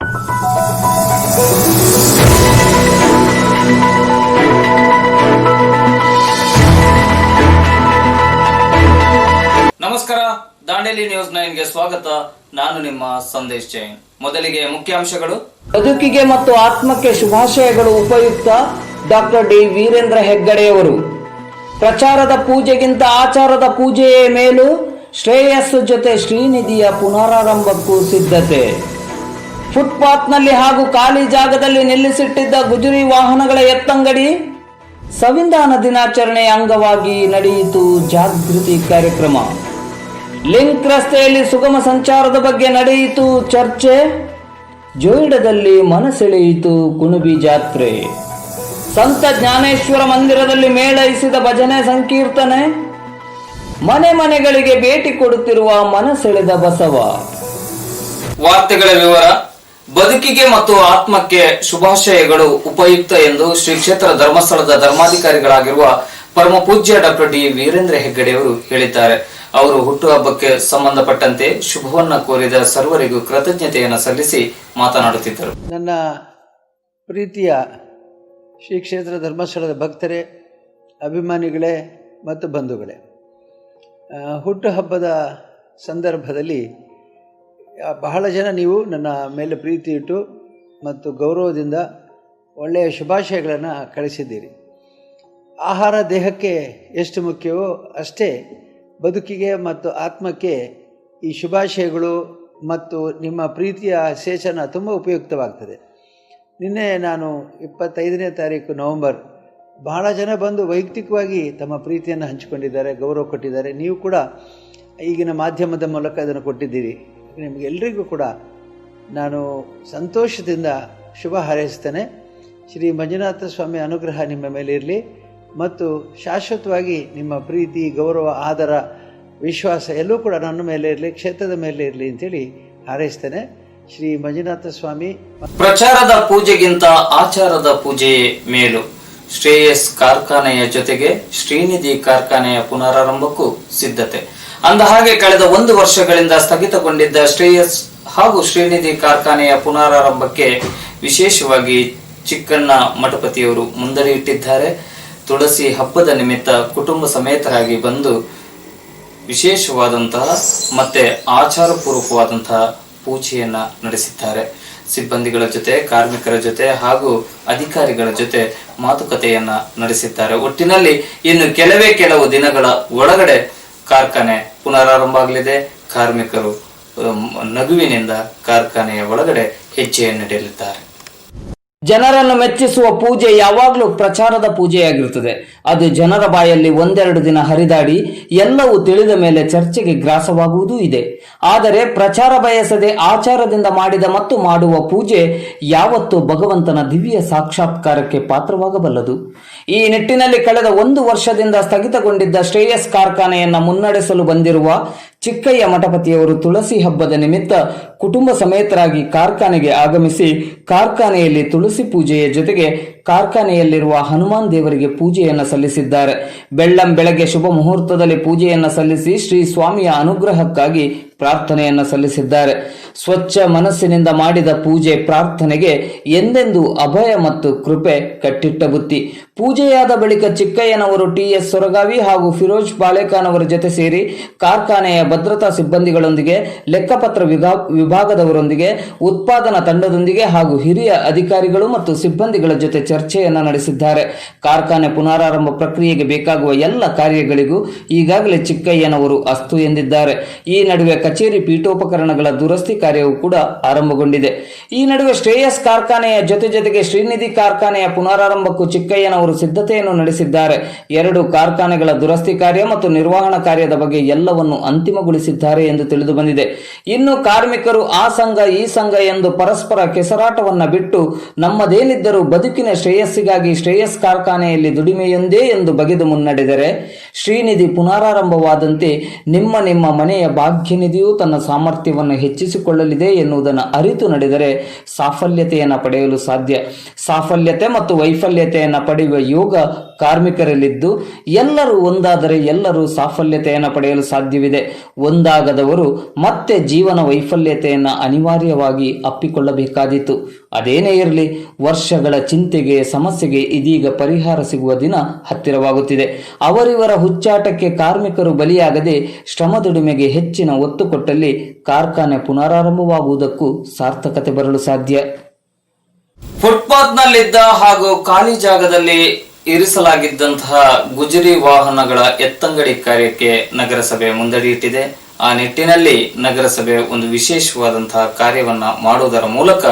ನಮಸ್ಕಾರ, ದಾಂಡೇಲಿ ನ್ಯೂಸ್ 9ಗೆ ಸ್ವಾಗತ. ನಾನು ನಿಮ್ಮ ಸಂದೇಶ್ ಜೈನ್. ಮೊದಲಿಗೆ ಮುಖ್ಯಾಂಶಗಳು. ಬದುಕಿಗೆ ಮತ್ತು ಆತ್ಮಕ್ಕೆ ಶುಭಾಶಯಗಳು. ಉಪಯುಕ್ತ ಡಾಕ್ಟರ್ ಡಿ ವೀರೇಂದ್ರ ಹೆಗ್ಗಡೆಯವರು. ಪ್ರಚಾರದ ಪೂಜೆಗಿಂತ ಆಚಾರದ ಪೂಜೆಯೇ ಮೇಲು. ಶ್ರೇಯಸ್ಸು ಜೊತೆ ಶ್ರೀನಿಧಿಯ ಪುನರಾರಂಭಕ್ಕೂ ಸಿದ್ಧತೆ. ಫುಟ್ಪಾತ್ನಲ್ಲಿ ಹಾಗೂ ಖಾಲಿ ಜಾಗದಲ್ಲಿ ನಿಲ್ಲಿಸಿಟ್ಟಿದ್ದ ಗುಜರಿ ವಾಹನಗಳ ಎತ್ತಂಗಡಿ. ಸಂವಿಧಾನ ದಿನಾಚರಣೆಯ ಅಂಗವಾಗಿ ನಡೆಯಿತು ಜಾಗೃತಿ ಕಾರ್ಯಕ್ರಮ. ಲಿಂಕ್ ರಸ್ತೆಯಲ್ಲಿ ಸುಗಮ ಸಂಚಾರದ ಬಗ್ಗೆ ನಡೆಯಿತು ಚರ್ಚೆ. ಜೋಯಿಡಾದಲ್ಲಿ ಮನಸೆಳೆಯಿತು ಕುಣಬಿ ಜಾತ್ರೆ. ಸಂತ ಜ್ಞಾನೇಶ್ವರ ಮಂದಿರದಲ್ಲಿ ಮೇಳೈಸಿದ ಭಜನೆ ಸಂಕೀರ್ತನೆ. ಮನೆ ಮನೆಗಳಿಗೆ ಭೇಟಿ ಕೊಡುತ್ತಿರುವ ಮನಸೆಳೆದ ಬಸವ. ವಾರ್ತೆಗಳ ವಿವರ. ಬದುಕಿಗೆ ಮತ್ತು ಆತ್ಮಕ್ಕೆ ಶುಭಾಶಯಗಳು. ಉಪಯುಕ್ತ ಎಂದು ಶ್ರೀ ಕ್ಷೇತ್ರ ಧರ್ಮಸ್ಥಳದ ಧರ್ಮಾಧಿಕಾರಿಗಳಾಗಿರುವ ಪರಮ ಪೂಜ್ಯ ಡಾಕ್ಟರ್ ಡಿ ವೀರೇಂದ್ರ ಹೆಗ್ಗಡೆಯವರು ಹೇಳಿದ್ದಾರೆ. ಅವರು ಹುಟ್ಟುಹಬ್ಬಕ್ಕೆ ಸಂಬಂಧಪಟ್ಟಂತೆ ಶುಭವನ್ನ ಕೋರಿದ ಸರ್ವರಿಗೂ ಕೃತಜ್ಞತೆಯನ್ನು ಸಲ್ಲಿಸಿ ಮಾತನಾಡುತ್ತಿದ್ದರು. ನನ್ನ ಪ್ರೀತಿಯ ಶ್ರೀ ಕ್ಷೇತ್ರ ಧರ್ಮಸ್ಥಳದ ಭಕ್ತರೇ, ಅಭಿಮಾನಿಗಳೇ ಮತ್ತು ಬಂಧುಗಳೇ, ಹುಟ್ಟುಹಬ್ಬದ ಸಂದರ್ಭದಲ್ಲಿ ಬಹಳ ಜನ ನೀವು ನನ್ನ ಮೇಲೆ ಪ್ರೀತಿ ಇಟ್ಟು ಮತ್ತು ಗೌರವದಿಂದ ಒಳ್ಳೆಯ ಶುಭಾಶಯಗಳನ್ನು ಕಳಿಸಿದ್ದೀರಿ. ಆಹಾರ ದೇಹಕ್ಕೆ ಎಷ್ಟು ಮುಖ್ಯವೋ ಅಷ್ಟೇ ಬದುಕಿಗೆ ಮತ್ತು ಆತ್ಮಕ್ಕೆ ಈ ಶುಭಾಶಯಗಳು ಮತ್ತು ನಿಮ್ಮ ಪ್ರೀತಿಯ ಸೇಚನ ತುಂಬ ಉಪಯುಕ್ತವಾಗ್ತದೆ. ನಿನ್ನೆ ನಾನು 25ನೇ ತಾರೀಕು ನವಂಬರ್ ಬಹಳ ಜನ ಬಂದು ವೈಯಕ್ತಿಕವಾಗಿ ತಮ್ಮ ಪ್ರೀತಿಯನ್ನು ಹಂಚಿಕೊಂಡಿದ್ದಾರೆ, ಗೌರವ ಕೊಟ್ಟಿದ್ದಾರೆ. ನೀವು ಕೂಡ ಈಗಿನ ಮಾಧ್ಯಮದ ಮೂಲಕ ಅದನ್ನು ಕೊಟ್ಟಿದ್ದೀರಿ. ನಿಮಗೆಲ್ಲರಿಗೂ ಕೂಡ ನಾನು ಸಂತೋಷದಿಂದ ಶುಭ ಹಾರೈಸ್ತೇನೆ. ಶ್ರೀ ಮಂಜುನಾಥ ಸ್ವಾಮಿ ಅನುಗ್ರಹ ನಿಮ್ಮ ಮೇಲೆ ಇರಲಿ ಮತ್ತು ಶಾಶ್ವತವಾಗಿ ನಿಮ್ಮ ಪ್ರೀತಿ, ಗೌರವ, ಆದರ, ವಿಶ್ವಾಸ ಎಲ್ಲೂ ಕೂಡ ನನ್ನ ಮೇಲೆ ಇರಲಿ, ಕ್ಷೇತ್ರದ ಮೇಲೆ ಇರಲಿ ಅಂತೇಳಿ ಹಾರೈಸ್ತೇನೆ. ಶ್ರೀ ಮಂಜುನಾಥ ಸ್ವಾಮಿ. ಪ್ರಚಾರದ ಪೂಜೆಗಿಂತ ಆಚಾರದ ಪೂಜೆಯೇ ಮೇಲು. ಶ್ರೇಯಸ್ ಕಾರ್ಖಾನೆಯ ಜೊತೆಗೆ ಶ್ರೀನಿಧಿ ಕಾರ್ಖಾನೆಯ ಪುನರಾರಂಭಕ್ಕೂ ಸಿದ್ಧತೆ. ಅಂದಹಾಗೆ ಕಳೆದ 1 ವರ್ಷಗಳಿಂದ ಸ್ಥಗಿತಗೊಂಡಿದ್ದ ಶ್ರೇಯಸ್ ಹಾಗೂ ಶ್ರೀನಿಧಿ ಕಾರ್ಖಾನೆಯ ಪುನರಾರಂಭಕ್ಕೆ ವಿಶೇಷವಾಗಿ ಚಿಕ್ಕಣ್ಣ ಮಠಪತಿಯವರು ಮುಂದಡಿ ಇಟ್ಟಿದ್ದಾರೆ. ತುಳಸಿ ಹಬ್ಬದ ನಿಮಿತ್ತ ಕುಟುಂಬ ಸಮೇತರಾಗಿ ಬಂದು ವಿಶೇಷವಾದಂತಹ ಮತ್ತೆ ಆಚಾರಪೂರ್ವಕವಾದಂತಹ ಪೂಜೆಯನ್ನ ನಡೆಸಿದ್ದಾರೆ. ಸಿಬ್ಬಂದಿಗಳ ಜೊತೆ, ಕಾರ್ಮಿಕರ ಜೊತೆ ಹಾಗೂ ಅಧಿಕಾರಿಗಳ ಜೊತೆ ಮಾತುಕತೆಯನ್ನ ನಡೆಸಿದ್ದಾರೆ. ಒಟ್ಟಿನಲ್ಲಿ ಇನ್ನು ಕೆಲವು ದಿನಗಳ ಒಳಗಡೆ ಕಾರ್ಖಾನೆ ಪುನರಾರಂಭ ಆಗಲಿದೆ. ಕಾರ್ಮಿಕರು ನಗುವಿನಿಂದ ಕಾರ್ಖಾನೆಯ ಒಳಗಡೆ ಹೆಜ್ಜೆಯನ್ನಿಡಲಿದ್ದಾರೆ. ಜನರನ್ನು ಮೆಚ್ಚಿಸುವ ಪೂಜೆ ಯಾವಾಗಲೂ ಪ್ರಚಾರದ ಪೂಜೆಯಾಗಿರುತ್ತದೆ. ಅದು ಜನರ ಬಾಯಲ್ಲಿ 1-2 ದಿನ ಹರಿದಾಡಿ ಎಲ್ಲವೂ ತಿಳಿದ ಮೇಲೆ ಚರ್ಚೆಗೆ ಗ್ರಾಸವಾಗುವುದೂ ಇದೆ. ಆದರೆ ಪ್ರಚಾರ ಬಯಸದೆ ಆಚಾರದಿಂದ ಮಾಡಿದ ಮತ್ತು ಮಾಡುವ ಪೂಜೆ ಯಾವತ್ತೂ ಭಗವಂತನ ದಿವ್ಯ ಸಾಕ್ಷಾತ್ಕಾರಕ್ಕೆ ಪಾತ್ರವಾಗಬಲ್ಲದು. ಈ ನಿಟ್ಟಿನಲ್ಲಿ ಕಳೆದ 1 ವರ್ಷದಿಂದ ಸ್ಥಗಿತಗೊಂಡಿದ್ದ ಶ್ರೇಯಸ್ ಕಾರ್ಖಾನೆಯನ್ನ ಮುನ್ನಡೆಸಲು ಬಂದಿರುವ ಚಿಕ್ಕಯ್ಯ ಮಠಪತಿಯವರು ತುಳಸಿ ಹಬ್ಬದ ನಿಮಿತ್ತ ಕುಟುಂಬ ಸಮೇತರಾಗಿ ಕಾರ್ಖಾನೆಗೆ ಆಗಮಿಸಿ ಕಾರ್ಖಾನೆಯಲ್ಲಿ ತುಳಸಿ ಪೂಜೆಯ ಜೊತೆಗೆ ಕಾರ್ಖಾನೆಯಲ್ಲಿರುವ ಹನುಮಾನ್ ದೇವರಿಗೆ ಪೂಜೆಯನ್ನು ಸಲ್ಲಿಸಿದ್ದಾರೆ. ಬೆಳ್ಳಂಬೆಳಗ್ಗೆ ಶುಭ ಮುಹೂರ್ತದಲ್ಲಿ ಪೂಜೆಯನ್ನು ಸಲ್ಲಿಸಿ ಶ್ರೀ ಸ್ವಾಮಿಯ ಅನುಗ್ರಹಕ್ಕಾಗಿ ಪ್ರಾರ್ಥನೆಯನ್ನು ಸಲ್ಲಿಸಿದ್ದಾರೆ. ಸ್ವಚ್ಛ ಮನಸ್ಸಿನಿಂದ ಮಾಡಿದ ಪೂಜೆ ಪ್ರಾರ್ಥನೆಗೆ ಎಂದೆಂದೂ ಅಭಯ ಮತ್ತು ಕೃಪೆ ಕಟ್ಟಿಟ್ಟ ಬುತ್ತಿ. ಪೂಜೆಯಾದ ಬಳಿಕ ಚಿಕ್ಕಯ್ಯನವರು TS ಸೊರಗಾವಿ ಹಾಗೂ ಫಿರೋಜ್ ಬಾಳೆಖಾನ್ ಅವರ ಜೊತೆ ಸೇರಿ ಕಾರ್ಖಾನೆಯ ಭದ್ರತಾ ಸಿಬ್ಬಂದಿಗಳೊಂದಿಗೆ, ಲೆಕ್ಕಪತ್ರ ವಿಭಾಗದವರೊಂದಿಗೆ, ಉತ್ಪಾದನಾ ತಂಡದೊಂದಿಗೆ ಹಾಗೂ ಹಿರಿಯ ಅಧಿಕಾರಿಗಳು ಮತ್ತು ಸಿಬ್ಬಂದಿಗಳ ಜೊತೆ ಚರ್ಚೆಯನ್ನು ನಡೆಸಿದ್ದಾರೆ. ಕಾರ್ಖಾನೆ ಪುನರಾರಂಭ ಪ್ರಕ್ರಿಯೆಗೆ ಬೇಕಾಗುವ ಎಲ್ಲ ಕಾರ್ಯಗಳಿಗೂ ಈಗಾಗಲೇ ಚಿಕ್ಕಯ್ಯನವರು ಅಸ್ತು ಎಂದಿದ್ದಾರೆ. ಈ ನಡುವೆ ಕಚೇರಿ ಪೀಠೋಪಕರಣಗಳ ದುರಸ್ತಿ ಕಾರ್ಯವೂ ಕೂಡ ಆರಂಭಗೊಂಡಿದೆ. ಈ ನಡುವೆ ಶ್ರೇಯಸ್ ಕಾರ್ಖಾನೆಯ ಜೊತೆಗೆ ಶ್ರೀನಿಧಿ ಕಾರ್ಖಾನೆಯ ಪುನರಾರಂಭಕ್ಕೂ ಚಿಕ್ಕಯ್ಯನವರು ಸಿದ್ಧತೆಯನ್ನು ನಡೆಸಿದ್ದಾರೆ. 2 ಕಾರ್ಖಾನೆಗಳ ದುರಸ್ತಿ ಕಾರ್ಯ ಮತ್ತು ನಿರ್ವಹಣಾ ಕಾರ್ಯದ ಬಗ್ಗೆ ಎಲ್ಲವನ್ನು ಅಂತಿಮಗೊಳಿಸಿದ್ದಾರೆ ಎಂದು ತಿಳಿದು ಬಂದಿದೆ. ಇನ್ನು ಕಾರ್ಮಿಕರು ಆ ಸಂಘ ಈ ಸಂಘ ಎಂದು ಪರಸ್ಪರ ಕೆಸರಾಟವನ್ನ ಬಿಟ್ಟು ನಮ್ಮದೇನಿದ್ದರೂ ಬದುಕಿನ ಶ್ರೇಯಸ್ಸಿಗಾಗಿ ಶ್ರೇಯಸ್ ಕಾರ್ಖಾನೆಯಲ್ಲಿ ದುಡಿಮೆಯೊಂದೇ ಎಂದು ಬಗೆದು ಮುನ್ನಡೆದರೆ ಶ್ರೀನಿಧಿ ಪುನರಾರಂಭವಾದಂತೆ ನಿಮ್ಮ ಮನೆಯ ಭಾಗ್ಯನಿಧಿಯು ತನ್ನ ಸಾಮರ್ಥ್ಯವನ್ನು ಹೆಚ್ಚಿಸಿಕೊಳ್ಳಲಿದೆ ಎನ್ನುವುದನ್ನು ಅರಿತು ನಡೆದರೆ ಸಾಫಲ್ಯತೆಯನ್ನು ಪಡೆಯಲು ಸಾಧ್ಯ. ಸಾಫಲ್ಯತೆ ಮತ್ತು ವೈಫಲ್ಯತೆಯನ್ನು ಪಡೆಯುವ ಯೋಗ ಕಾರ್ಮಿಕರಲ್ಲಿದ್ದು ಎಲ್ಲರೂ ಒಂದಾದರೆ ಎಲ್ಲರೂ ಸಾಫಲ್ಯತೆಯನ್ನು ಪಡೆಯಲು ಸಾಧ್ಯವಿದೆ. ಒಂದಾಗದವರು ಮತ್ತೆ ಜೀವನ ವೈಫಲ್ಯತೆಯನ್ನು ಅನಿವಾರ್ಯವಾಗಿ ಅಪ್ಪಿಕೊಳ್ಳಬೇಕಾದೀತು. ಅದೇನೇ ಇರಲಿ, ವರ್ಷಗಳ ಚಿಂತೆಗೆ ಸಮಸ್ಯೆಗೆ ಇದೀಗ ಪರಿಹಾರ ಸಿಗುವ ದಿನ ಹತ್ತಿರವಾಗುತ್ತಿದೆ. ಅವರಿವರ ಹುಚ್ಚಾಟಕ್ಕೆ ಕಾರ್ಮಿಕರು ಬಲಿಯಾಗದೆ ಶ್ರಮ ದುಡಿಮೆಗೆ ಹೆಚ್ಚಿನ ಒತ್ತು ಕೊಟ್ಟಲ್ಲಿ ಕಾರ್ಖಾನೆ ಪುನರಾರಂಭವಾಗುವುದಕ್ಕೂ ಸಾರ್ಥಕತೆ ಬರಲು ಸಾಧ್ಯ. ಫುಟ್ಪಾತ್ನಲ್ಲಿದ್ದ ಹಾಗೂ ಖಾಲಿ ಜಾಗದಲ್ಲಿ ಇರಿಸಲಾಗಿದ್ದಂತಹ ಗುಜರಿ ವಾಹನಗಳ ಎತ್ತಂಗಡಿ ಕಾರ್ಯಕ್ಕೆ ನಗರಸಭೆ ಮುಂದಡಿಯಿಟ್ಟಿದೆ. ಆ ನಿಟ್ಟಿನಲ್ಲಿ ನಗರಸಭೆ ಒಂದು ವಿಶೇಷವಾದಂತಹ ಕಾರ್ಯವನ್ನ ಮಾಡುವುದರ ಮೂಲಕ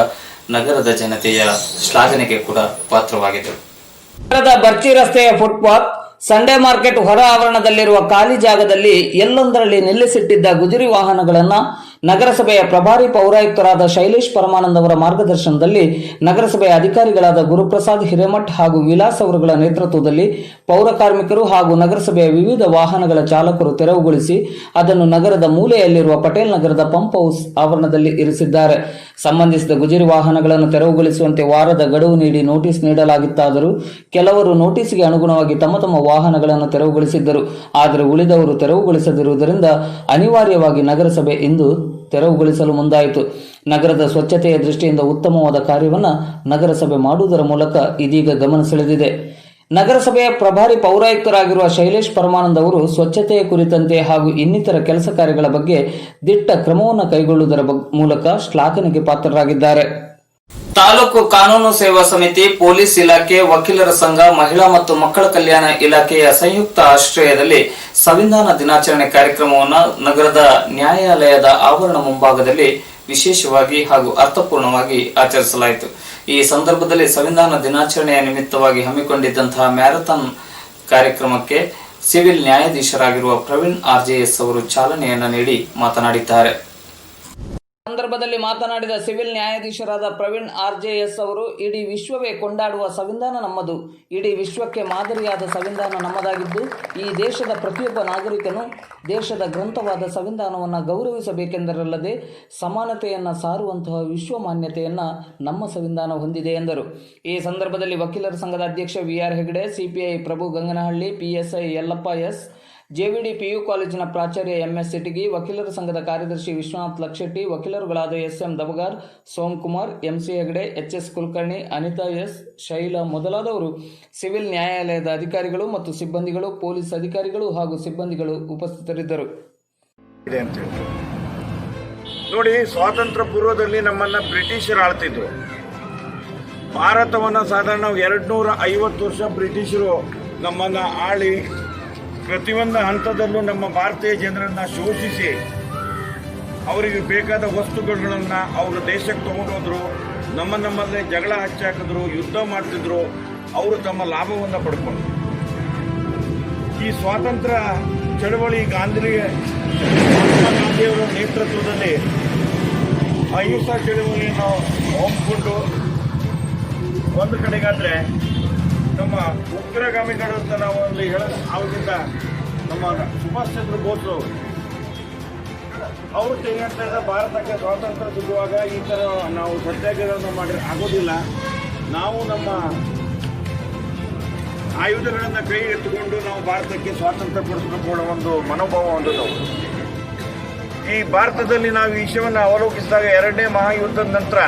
ನಗರದ ಜನತೆಯ ಶ್ಲಾಘನೆಗೆ ಕೂಡ ಪಾತ್ರವಾಗಿದೆ. ನಗರದ ಬರ್ಚಿ ರಸ್ತೆಯ ಫುಟ್ಪಾತ್, ಸಂಡೇ ಮಾರ್ಕೆಟ್ ಹೊರ ಆವರಣದಲ್ಲಿರುವ ಖಾಲಿ ಜಾಗದಲ್ಲಿ ಎಲ್ಲೊಂದರಲ್ಲಿ ನಿಲ್ಲಿಸಿಟ್ಟಿದ್ದ ಗುಜರಿ ವಾಹನಗಳನ್ನು ನಗರಸಭೆಯ ಪ್ರಭಾರಿ ಪೌರಾಯುಕ್ತರಾದ ಶೈಲೇಶ್ ಪರಮಾನಂದ್ ಅವರ ಮಾರ್ಗದರ್ಶನದಲ್ಲಿ ನಗರಸಭೆಯ ಅಧಿಕಾರಿಗಳಾದ ಗುರುಪ್ರಸಾದ್ ಹಿರೇಮಠ್ ಹಾಗೂ ವಿಲಾಸ್ ಅವರುಗಳ ನೇತೃತ್ವದಲ್ಲಿ ಪೌರ ಕಾರ್ಮಿಕರು ಹಾಗೂ ನಗರಸಭೆಯ ವಿವಿಧ ವಾಹನಗಳ ಚಾಲಕರು ತೆರವುಗೊಳಿಸಿ ಅದನ್ನು ನಗರದ ಮೂಲೆಯಲ್ಲಿರುವ ಪಟೇಲ್ ನಗರದ ಪಂಪ್ ಹೌಸ್ ಆವರಣದಲ್ಲಿ ಇರಿಸಿದ್ದಾರೆ. ಸಂಬಂಧಿಸಿದ ಗುಜರಿ ವಾಹನಗಳನ್ನು ತೆರವುಗೊಳಿಸುವಂತೆ ವಾರದ ಗಡುವು ನೀಡಿ ನೋಟಿಸ್ ನೀಡಲಾಗಿತ್ತಾದರೂ ಕೆಲವರು ನೋಟಿಸ್ಗೆ ಅನುಗುಣವಾಗಿ ತಮ್ಮ ತಮ್ಮ ವಾಹನಗಳನ್ನು ತೆರವುಗೊಳಿಸಿದ್ದರು. ಆದರೆ ಉಳಿದವರು ತೆರವುಗೊಳಿಸದಿರುವುದರಿಂದ ಅನಿವಾರ್ಯವಾಗಿ ನಗರಸಭೆ ಇಂದು ತೆರವುಗೊಳಿಸಲು ಮುಂದಾಯಿತು. ನಗರದ ಸ್ವಚ್ಛತೆಯ ದೃಷ್ಟಿಯಿಂದ ಉತ್ತಮವಾದ ಕಾರ್ಯವನ್ನು ನಗರಸಭೆ ಮಾಡುವುದರ ಮೂಲಕ ಇದೀಗ ಗಮನ ಸೆಳೆದಿದೆ. ನಗರಸಭೆಯ ಪ್ರಭಾರಿ ಪೌರಾಯುಕ್ತರಾಗಿರುವ ಶೈಲೇಶ್ ಪರಮಾನಂದ್ ಅವರು ಸ್ವಚ್ಛತೆಯ ಕುರಿತಂತೆ ಹಾಗೂ ಇನ್ನಿತರ ಕೆಲಸ ಕಾರ್ಯಗಳ ಬಗ್ಗೆ ದಿಟ್ಟ ಕ್ರಮವನ್ನು ಕೈಗೊಳ್ಳುವುದರ ಮೂಲಕ ಶ್ಲಾಘನೆಗೆ ಪಾತ್ರರಾಗಿದ್ದಾರೆ. ತಾಲೂಕು ಕಾನೂನು ಸೇವಾ ಸಮಿತಿ, ಪೊಲೀಸ್ ಇಲಾಖೆ, ವಕೀಲರ ಸಂಘ, ಮಹಿಳಾ ಮತ್ತು ಮಕ್ಕಳ ಕಲ್ಯಾಣ ಇಲಾಖೆಯ ಸಂಯುಕ್ತ ಆಶ್ರಯದಲ್ಲಿ ಸಂವಿಧಾನ ದಿನಾಚರಣೆ ಕಾರ್ಯಕ್ರಮವನ್ನು ನಗರದ ನ್ಯಾಯಾಲಯದ ಆವರಣ ಮುಂಭಾಗದಲ್ಲಿ ವಿಶೇಷವಾಗಿ ಹಾಗೂ ಅರ್ಥಪೂರ್ಣವಾಗಿ ಆಚರಿಸಲಾಯಿತು. ಈ ಸಂದರ್ಭದಲ್ಲಿ ಸಂವಿಧಾನ ದಿನಾಚರಣೆಯ ನಿಮಿತ್ತವಾಗಿ ಹಮ್ಮಿಕೊಂಡಿದ್ದಂತಹ ಮ್ಯಾರಥಾನ್ ಕಾರ್ಯಕ್ರಮಕ್ಕೆ ಸಿವಿಲ್ ನ್ಯಾಯಾಧೀಶರಾಗಿರುವ ಪ್ರವೀಣ್ RJS ಅವರು ಚಾಲನೆಯನ್ನು ನೀಡಿ ಮಾತನಾಡಿದ್ದಾರೆ. ಸಂದರ್ಭದಲ್ಲಿ ಮಾತನಾಡಿದ ಸಿವಿಲ್ ನ್ಯಾಯಾಧೀಶರಾದ ಪ್ರವೀಣ್ RJS ಅವರು, ಇಡೀ ವಿಶ್ವವೇ ಕೊಂಡಾಡುವ ಸಂವಿಧಾನ ನಮ್ಮದು. ಇಡೀ ವಿಶ್ವಕ್ಕೆ ಮಾದರಿಯಾದ ಸಂವಿಧಾನ ನಮ್ಮದಾಗಿದ್ದು, ಈ ದೇಶದ ಪ್ರತಿಯೊಬ್ಬ ನಾಗರಿಕನು ದೇಶದ ಗ್ರಂಥವಾದ ಸಂವಿಧಾನವನ್ನು ಗೌರವಿಸಬೇಕೆಂದರಲ್ಲದೆ ಸಮಾನತೆಯನ್ನು ಸಾರುವಂತಹ ವಿಶ್ವ ಮಾನ್ಯತೆಯನ್ನು ನಮ್ಮ ಸಂವಿಧಾನ ಹೊಂದಿದೆ ಎಂದರು. ಈ ಸಂದರ್ಭದಲ್ಲಿ ವಕೀಲರ ಸಂಘದ ಅಧ್ಯಕ್ಷ VR ಹೆಗಡೆ, CPI ಪ್ರಭು Ganganahalli, PSI Yallappa S, JVD PU ಕಾಲೇಜಿನ ಪ್ರಾಚಾರ್ಯ MS ಸಿಟಿಗಿ, ವಕೀಲರ ಸಂಘದ ಕಾರ್ಯದರ್ಶಿ Vishwanath ಲಕ್ಷೆಟ್ಟಿ, ವಕೀಲರುಗಳಾದ SM ದಬಗಾರ್, ಸೋಮಕುಮಾರ್, MC Hegde, HS Kulkarni, Anita S, Shaila ಮೊದಲಾದವರು ಸಿವಿಲ್ ನ್ಯಾಯಾಲಯದ ಅಧಿಕಾರಿಗಳು ಮತ್ತು ಸಿಬ್ಬಂದಿಗಳು, ಪೊಲೀಸ್ ಅಧಿಕಾರಿಗಳು ಹಾಗೂ ಸಿಬ್ಬಂದಿಗಳು ಉಪಸ್ಥಿತರಿದ್ದರು. ನೋಡಿ, ಸ್ವಾತಂತ್ರ್ಯ ಪೂರ್ವದಲ್ಲಿ ನಮ್ಮನ್ನ ಬ್ರಿಟಿಷರು ಆಳ್ತಿದ್ರು. ಭಾರತವನ್ನು ಸಾಧಾರಣ 250 ವರ್ಷ ಬ್ರಿಟಿಷರು ನಮ್ಮನ್ನ ಆಳಿ ಪ್ರತಿಯೊಂದು ಹಂತದಲ್ಲೂ ನಮ್ಮ ಭಾರತೀಯ ಜನರನ್ನು ಶೋಷಿಸಿ ಅವರಿಗೆ ಬೇಕಾದ ವಸ್ತುಗಳನ್ನು ಅವರು ದೇಶಕ್ಕೆ ತಗೊಂಡೋದ್ರು. ನಮ್ಮಲ್ಲೇ ಜಗಳ ಹಚ್ಚಾಕಿದ್ರು, ಯುದ್ಧ ಮಾಡ್ತಿದ್ರು. ಅವರು ತಮ್ಮ ಲಾಭವನ್ನು ಪಡ್ಕೊಂಡ್ರು. ಈ ಸ್ವಾತಂತ್ರ್ಯ ಚಳವಳಿ ಗಾಂಧಿಯವರ ನೇತೃತ್ವದಲ್ಲಿ ಅಹಿಂಸಾ ಚಳವಳಿಯನ್ನು ಹಮ್ಮಿಕೊಂಡು ಒಂದು ಕಡೆಗಾದರೆ ನಮ್ಮ ಉಗ್ರಗಾಮಿಗಳು ಅಂತ ನಾವು ಅಲ್ಲಿ ಅವರಿಂದ ನಮ್ಮ ಸುಭಾಷ್ ಚಂದ್ರ ಬೋಸ್ ಅವರು ತೆಗೆದ ಭಾರತಕ್ಕೆ ಸ್ವಾತಂತ್ರ್ಯ ಸಿಗುವಾಗ ಈ ಥರ ನಾವು ಸತ್ಯಾಗ್ರಹವನ್ನು ಮಾಡಿ ಆಗೋದಿಲ್ಲ, ನಾವು ನಮ್ಮ ಆಯುಧಗಳನ್ನು ಕೈ ಎತ್ತುಕೊಂಡು ನಾವು ಭಾರತಕ್ಕೆ ಸ್ವಾತಂತ್ರ್ಯ ಪಡಿಸಬೇಕು ಅನ್ನೋ ಒಂದು ಮನೋಭಾವ ಹೊಂದಿದ್ದವು. ಈ ಭಾರತದಲ್ಲಿ ನಾವು ಈ ವಿಷಯವನ್ನು ಅವಲೋಕಿಸಿದಾಗ 2ನೇ ಮಹಾಯುದ್ಧದ ನಂತರ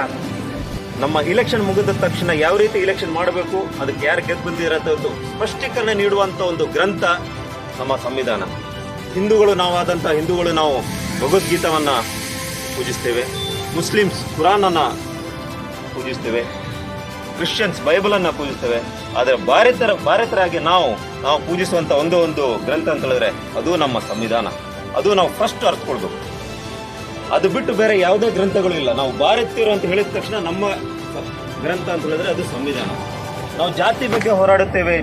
ನಮ್ಮ ಇಲೆಕ್ಷನ್ ಮುಗಿದ ತಕ್ಷಣ ಯಾವ ರೀತಿ ಇಲೆಕ್ಷನ್ ಮಾಡಬೇಕು, ಅದಕ್ಕೆ ಯಾರು ಗೆದ್ದು ಬಂದಿರತ್ತೆ ಒಂದು ಸ್ಪಷ್ಟೀಕರಣ ನೀಡುವಂಥ ಒಂದು ಗ್ರಂಥ ನಮ್ಮ ಸಂವಿಧಾನ. ಹಿಂದೂಗಳು ನಾವು ಭಗವದ್ಗೀತವನ್ನು ಪೂಜಿಸ್ತೇವೆ, ಮುಸ್ಲಿಮ್ಸ್ ಕುರಾನನ್ನು ಪೂಜಿಸ್ತೇವೆ, ಕ್ರಿಶ್ಚಿಯನ್ಸ್ ಬೈಬಲನ್ನು ಪೂಜಿಸ್ತೇವೆ. ಆದರೆ ಭಾರತರಾಗಿ ನಾವು ಪೂಜಿಸುವಂಥ ಒಂದು ಗ್ರಂಥ ಅಂತ ಹೇಳಿದ್ರೆ ಅದು ನಮ್ಮ ಸಂವಿಧಾನ. ಅದು ನಾವು ಫಸ್ಟ್ ಅರ್ಥಕೊಳ್ಬೇಕು. ಅದು ಬಿಟ್ಟು ಬೇರೆ ಯಾವುದೇ ಗ್ರಂಥಗಳು ಇಲ್ಲ. ನಾವು ಭಾರತೀಯರು ಅಂತ ಹೇಳಿದ ತಕ್ಷಣ ನಮ್ಮ ಗ್ರಂಥ ಅಂತ ಹೇಳಿದ್ರೆ ಅದು ಸಂವಿಧಾನ. ನಾವು ಜಾತಿ ಬಗ್ಗೆ ಹೋರಾಡುತ್ತೇವೆ,